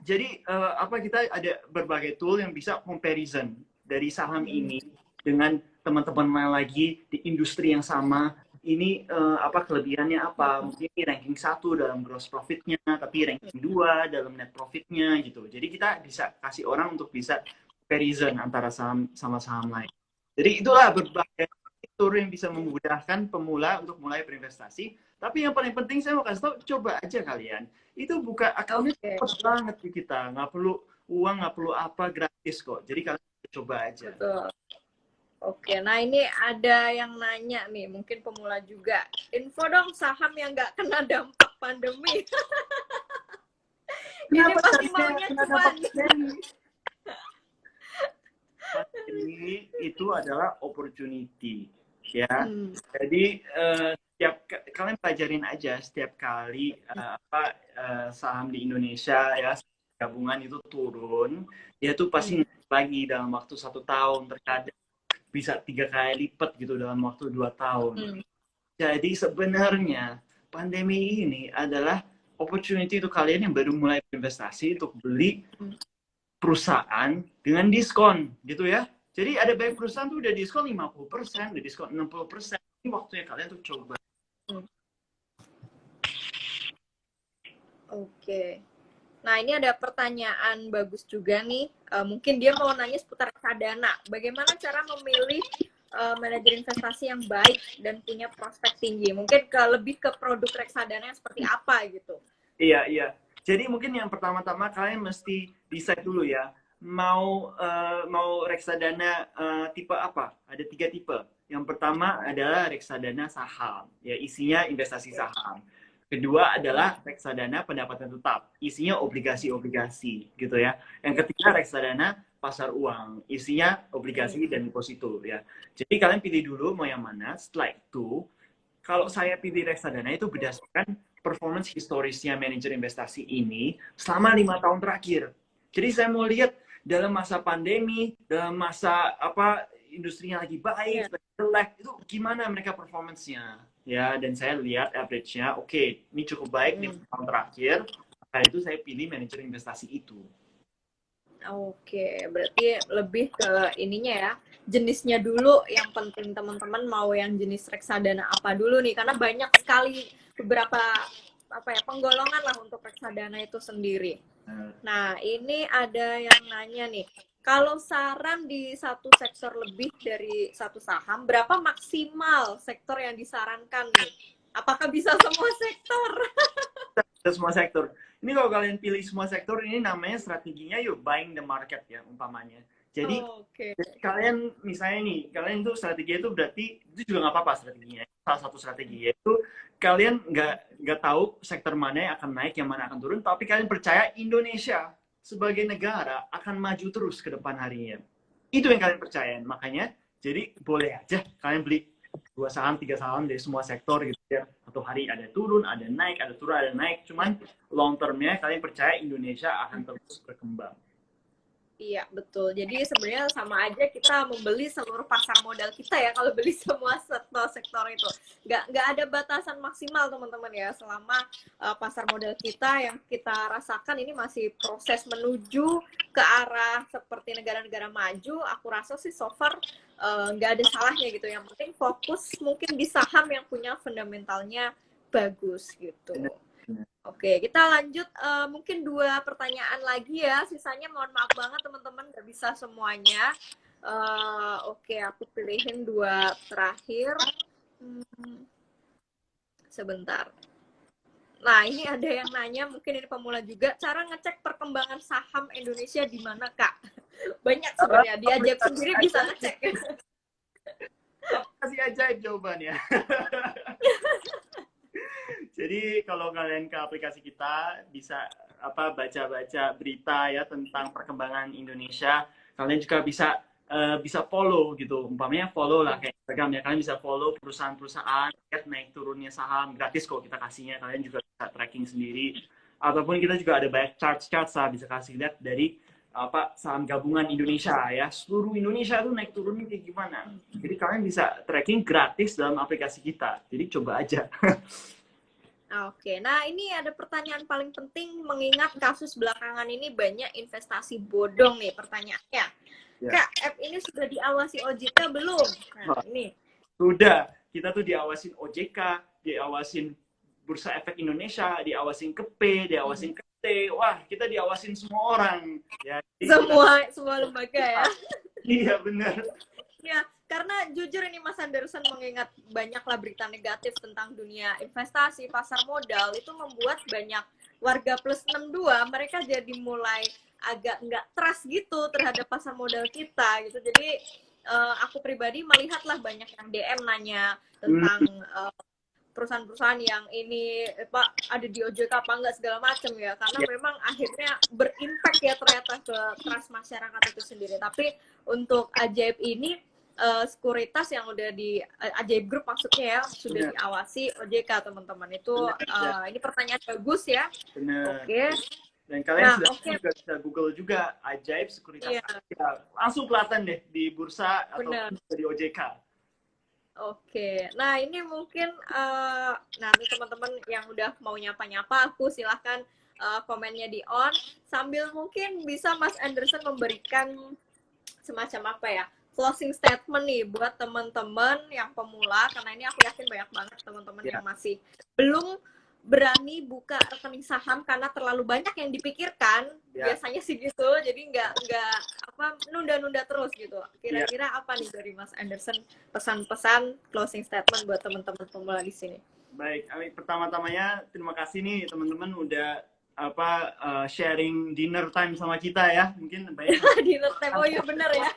Jadi apa kita ada berbagai tool yang bisa comparison dari saham ini dengan teman-teman lain lagi di industri yang sama. Ini apa kelebihannya apa? Mungkin ini ranking 1 dalam gross profitnya, tapi ranking 2 dalam net profitnya gitu. Jadi kita bisa kasih orang untuk bisa comparison antara saham sama saham lain. Jadi itulah berbagai fitur yang bisa memudahkan pemula untuk mulai berinvestasi. Tapi yang paling penting saya mau kasih tahu, coba aja kalian. Itu buka akunnya cepat banget di kita. Nggak perlu uang, nggak perlu apa, gratis kok. Jadi kalian coba aja. Betul. Oke, nah ini ada yang nanya nih, mungkin pemula juga. Info dong saham yang nggak kena dampak pandemi. Ini pasti maunya cuan. Pandemi itu adalah opportunity, ya. Jadi kalian pelajarin aja setiap kali saham di Indonesia ya gabungan itu turun, dia tuh pasti naik lagi dalam waktu 1 tahun, terkadang bisa 3 kali lipat gitu dalam waktu 2 tahun. Jadi sebenarnya pandemi ini adalah opportunity untuk kalian yang baru mulai berinvestasi untuk beli perusahaan dengan diskon gitu ya. Jadi ada banyak perusahaan tuh udah diskon 50%, udah diskon 60%. Ini waktunya kalian tuh coba. Oke. Nah, ini ada pertanyaan bagus juga nih. Mungkin dia mau nanya seputar reksadana. Bagaimana cara memilih manajer investasi yang baik dan punya prospek tinggi? Mungkin lebih ke produk reksadana yang seperti apa gitu. Iya, iya. Jadi mungkin yang pertama-tama kalian mesti decide dulu ya, mau reksadana tipe apa? Ada 3 tipe. Yang pertama adalah reksadana saham, ya isinya investasi saham. Kedua adalah reksadana pendapatan tetap, isinya obligasi-obligasi gitu ya. Yang ketiga reksadana pasar uang, isinya obligasi dan deposito ya. Jadi kalian pilih dulu mau yang mana. Setelah itu, kalau saya pilih reksadana itu berdasarkan performance historisnya manajer investasi ini selama 5 tahun terakhir. Jadi saya mau lihat dalam masa pandemi, dalam masa apa industrinya lagi baik, lagi jelek, itu gimana mereka performance-nya. Ya, dan saya lihat average-nya, oke, ini cukup baik 5 tahun terakhir. Maka itu saya pilih manajer investasi itu. Oke, berarti lebih ke ininya ya, jenisnya dulu yang penting teman-teman mau yang jenis reksadana apa dulu nih, karena banyak sekali beberapa apa ya penggolongan lah untuk reksadana itu sendiri. Nah, ini ada yang nanya nih, kalau saran di satu sektor lebih dari satu saham, berapa maksimal sektor yang disarankan nih? Apakah bisa semua sektor? Semua sektor. Ini kalau kalian pilih semua sektor, ini namanya strateginya yuk buying the market ya umpamanya. Jadi kalian misalnya nih, kalian itu strategi itu berarti itu juga nggak apa-apa strateginya. Salah satu strategi yaitu kalian nggak tahu sektor mana yang akan naik, yang mana akan turun, tapi kalian percaya Indonesia sebagai negara akan maju terus ke depan harinya. Itu yang kalian percaya. Makanya jadi boleh aja kalian beli 2 saham, 3 saham dari semua sektor gitu ya. Atau hari ada turun, ada naik, ada turun, ada naik. Cuman long termnya kalian percaya Indonesia akan terus berkembang. Iya, betul. Jadi sebenarnya sama aja kita membeli seluruh pasar modal kita ya kalau beli semua sektor itu. Nggak ada batasan maksimal teman-teman ya. Selama pasar modal kita yang kita rasakan ini masih proses menuju ke arah seperti negara-negara maju, aku rasa sih so far nggak ada salahnya gitu. Yang penting fokus mungkin di saham yang punya fundamentalnya bagus gitu. Oke, kita lanjut mungkin 2 pertanyaan lagi ya. Sisanya mohon maaf banget teman-teman nggak bisa semuanya. Oke, aku pilihin 2 terakhir. Sebentar. Nah, ini ada yang nanya, mungkin ini pemula juga, cara ngecek perkembangan saham Indonesia di mana, Kak? Banyak sebenarnya, di Ajaib sendiri bisa ngecek. Kasih ajaib jawabannya. Jadi kalau kalian ke aplikasi kita bisa baca-baca berita ya tentang perkembangan Indonesia. Kalian juga bisa follow gitu. Umpamanya follow lah kayak Instagram ya. Kalian bisa follow perusahaan-perusahaan, lihat naik turunnya saham gratis kok kita kasihnya. Kalian juga bisa tracking sendiri. Ataupun kita juga ada banyak chart-chart lah bisa kasih lihat dari saham gabungan Indonesia ya. Seluruh Indonesia tuh naik turunnya kayak gimana. Jadi kalian bisa tracking gratis dalam aplikasi kita. Jadi coba aja. Oke, nah ini ada pertanyaan paling penting mengingat kasus belakangan ini banyak investasi bodong nih pertanyaannya. Ya. Kak, app ini sudah diawasi OJK belum? Nah, ini. Sudah, kita tuh diawasin OJK, diawasin Bursa Efek Indonesia, diawasin KP, diawasin KT. Wah, kita diawasin semua orang. Ya, semua lembaga ya. Iya, benar. Ya, karena jujur ini Mas Anderson mengingat banyaklah berita negatif tentang dunia investasi, pasar modal, itu membuat banyak warga plus 62 mereka jadi mulai agak nggak trust gitu terhadap pasar modal kita gitu. Jadi aku pribadi melihatlah banyak yang DM nanya tentang perusahaan-perusahaan yang ini Pak ada di OJK apa enggak segala macam ya, karena memang akhirnya berimpact ya ternyata ke trust masyarakat itu sendiri. Tapi untuk Ajaib ini sekuritas yang udah di Ajaib Group maksudnya ya sudah diawasi OJK teman-teman itu ini pertanyaan bagus ya. Oke. Dan kalian juga bisa Google juga Ajaib Sekuritas langsung kelihatan deh di bursa atau di OJK. Oke, nah ini mungkin nanti teman-teman yang udah mau nyapa-nyapa aku silahkan komennya di on sambil mungkin bisa Mas Anderson memberikan semacam apa ya closing statement nih buat teman-teman yang pemula, karena ini aku yakin banyak banget teman-teman yang masih belum berani buka rekening saham karena terlalu banyak yang dipikirkan, biasanya sih gitu, jadi nggak nunda-nunda terus gitu. Kira-kira apa nih dari Mas Anderson pesan-pesan closing statement buat teman-teman pemula di sini? Baik, pertama-tamanya terima kasih nih teman-teman udah sharing dinner time sama kita ya. Mungkin banyak Dinner time, oh iya bener ya.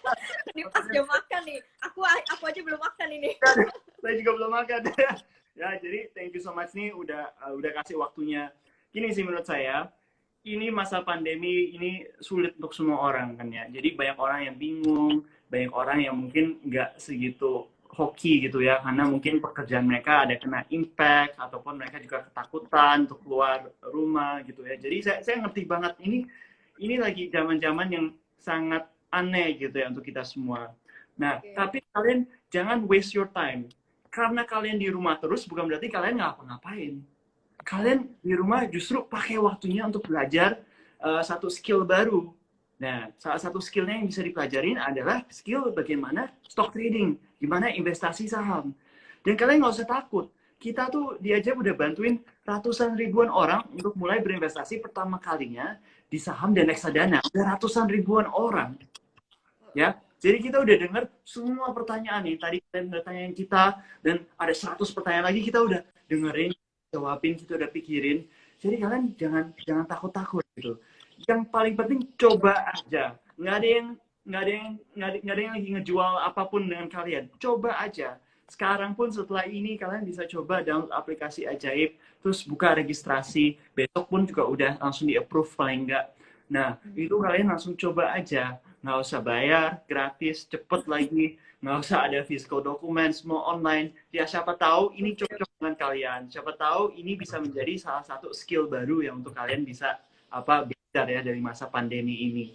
Ini pas jam makan nih. Aku aja belum makan ini. saya juga belum makan. Ya, jadi thank you so much nih udah kasih waktunya. Gini sih menurut saya, ini masa pandemi ini sulit untuk semua orang kan ya. Jadi banyak orang yang bingung, banyak orang yang mungkin nggak segitu hoki gitu ya, karena mungkin pekerjaan mereka ada kena impact ataupun mereka juga ketakutan untuk keluar rumah gitu ya. Jadi saya ngerti banget ini lagi zaman-zaman yang sangat aneh gitu ya untuk kita semua. Nah, tapi kalian jangan waste your time. Karena kalian di rumah terus bukan berarti kalian nggak ngapa-ngapain. Kalian di rumah justru pakai waktunya untuk belajar satu skill baru. Nah, salah satu skillnya yang bisa dipelajarin adalah skill bagaimana stock trading, gimana investasi saham. Dan kalian nggak usah takut. Kita tuh diajak udah bantuin ratusan ribuan orang untuk mulai berinvestasi pertama kalinya di saham dan reksadana. Ada ratusan ribuan orang. Ya, jadi kita udah dengar semua pertanyaan nih. Tadi kalian udah tanyain kita, dan ada 100 pertanyaan lagi kita udah dengerin, jawabin, kita udah pikirin. Jadi kalian jangan takut-takut gitu. Yang paling penting coba aja. Nggak ada yang lagi ngejual apapun dengan kalian. Coba aja. Sekarang pun setelah ini kalian bisa coba download aplikasi Ajaib, terus buka registrasi. Besok pun juga udah langsung di-approve paling nggak. Nah, itu kalian langsung coba aja. Nggak usah bayar, gratis, cepet lagi. Nggak usah ada physical dokumen, semua online. Ya, siapa tahu ini cocok dengan kalian. Siapa tahu ini bisa menjadi salah satu skill baru yang untuk kalian bisa belajar ya dari masa pandemi ini.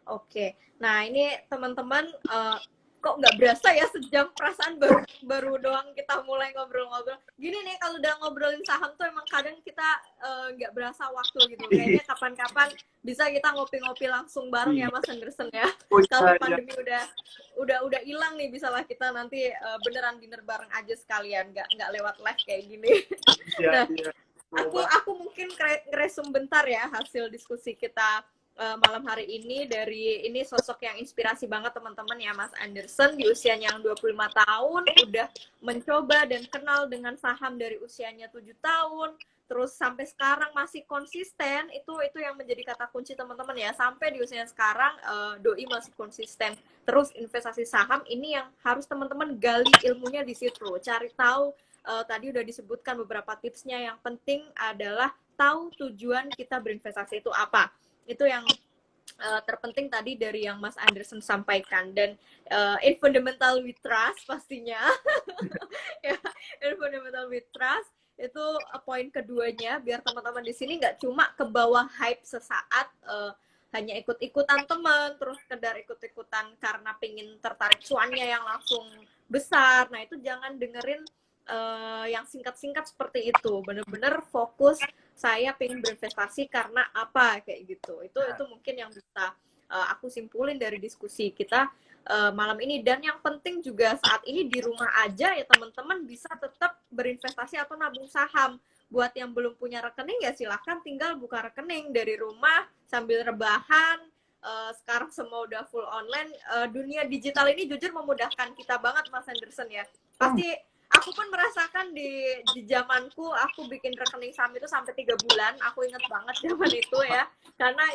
Oke, nah ini teman-teman kok nggak berasa ya sejam, perasaan baru doang kita mulai ngobrol-ngobrol. Gini nih, kalau udah ngobrolin saham tuh emang kadang kita nggak berasa waktu gitu. Kayaknya kapan-kapan bisa kita ngopi-ngopi langsung bareng ya Mas Anderson ya. Kalau pandemi udah hilang nih, bisalah kita nanti beneran dinner bareng aja sekalian, nggak lewat live kayak gini. Nah, aku mungkin ngeresum bentar ya hasil diskusi kita malam hari ini. Dari ini sosok yang inspirasi banget teman-teman ya, Mas Anderson di usianya yang 25 tahun udah mencoba dan kenal dengan saham dari usianya 7 tahun, terus sampai sekarang masih konsisten. Itu yang menjadi kata kunci teman-teman ya, sampai di usianya sekarang doi masih konsisten terus investasi saham. Ini yang harus teman-teman gali ilmunya di situ, cari tahu. Tadi udah disebutkan beberapa tipsnya. Yang penting adalah tahu tujuan kita berinvestasi itu apa. Itu yang terpenting tadi dari yang Mas Anderson sampaikan. Dan in fundamental we trust pastinya. Ya, in fundamental we trust itu poin keduanya, biar teman-teman di sini nggak cuma ke bawah hype sesaat, hanya ikut-ikutan teman, terus sekedar ikut-ikutan karena pengen tertarik cuannya yang langsung besar. Nah, itu jangan dengerin yang singkat-singkat seperti itu. Bener-bener fokus, saya pengen berinvestasi karena apa, kayak gitu. Itu mungkin yang bisa aku simpulin dari diskusi kita malam ini. Dan yang penting juga saat ini di rumah aja ya teman-teman, bisa tetap berinvestasi atau nabung saham. Buat yang belum punya rekening ya silahkan tinggal buka rekening dari rumah sambil rebahan. Sekarang semua udah full online. Dunia digital ini jujur memudahkan kita banget Mas Anderson ya. Pasti aku pun merasakan di zamanku, aku bikin rekening saham itu sampai 3 bulan. Aku ingat banget zaman itu ya. Karena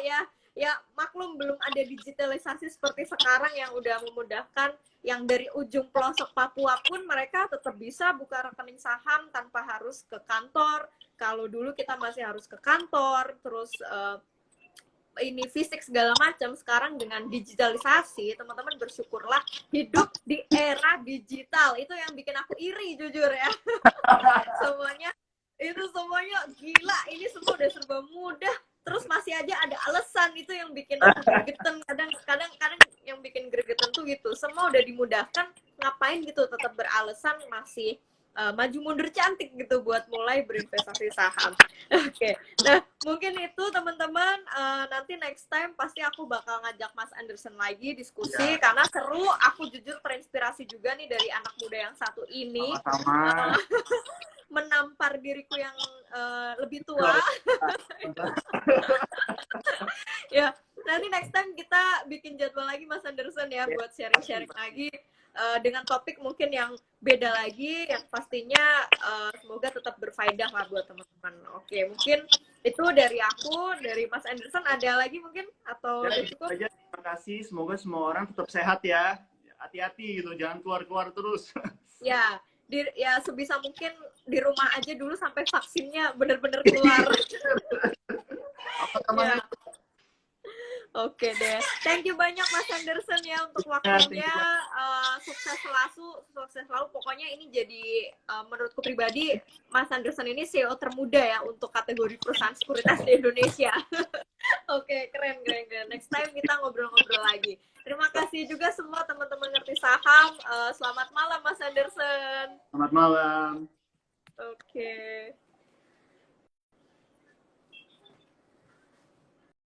ya maklum belum ada digitalisasi seperti sekarang yang udah memudahkan. Yang dari ujung pelosok Papua pun mereka tetap bisa buka rekening saham tanpa harus ke kantor. Kalau dulu kita masih harus ke kantor, terus ini fisik segala macam. Sekarang dengan digitalisasi, teman-teman bersyukurlah hidup di era digital. Itu yang bikin aku iri jujur ya. semuanya gila, ini semua udah serba mudah, terus masih aja ada alasan. Itu yang bikin aku gregetan. Kadang yang bikin gregetan tuh gitu, semua udah dimudahkan, ngapain gitu tetap beralasan masih maju mundur cantik gitu buat mulai berinvestasi saham. Oke. Nah, mungkin itu teman-teman, nanti next time pasti aku bakal ngajak Mas Anderson lagi diskusi karena seru. Aku jujur terinspirasi juga nih dari anak muda yang satu ini. Sama-sama. Menampar diriku yang lebih tua. Ya, nanti next time kita bikin jadwal lagi Mas Anderson ya buat sharing-sharing lagi. dengan topik mungkin yang beda lagi, yang pastinya semoga tetap berfaedah lah buat teman-teman. Oke, mungkin itu dari aku, dari Mas Anderson. Ada lagi mungkin atau udah Ya, gitu cukup? aja. Terima kasih. Semoga semua orang tetap sehat ya. Hati-hati gitu, jangan keluar-keluar terus. Ya, ya sebisa mungkin di rumah aja dulu sampai vaksinnya benar-benar keluar. Apa namanya? Ya. Oke deh, thank you banyak Mas Anderson ya untuk Ya, thank waktunya. you. Sukses selalu. Pokoknya ini jadi menurutku pribadi Mas Anderson ini CEO termuda ya untuk kategori perusahaan sekuritas di Indonesia. Oke, keren. Next time kita ngobrol-ngobrol lagi. Terima kasih juga semua teman-teman ngerti saham. Selamat malam Mas Anderson. Selamat malam. Oke.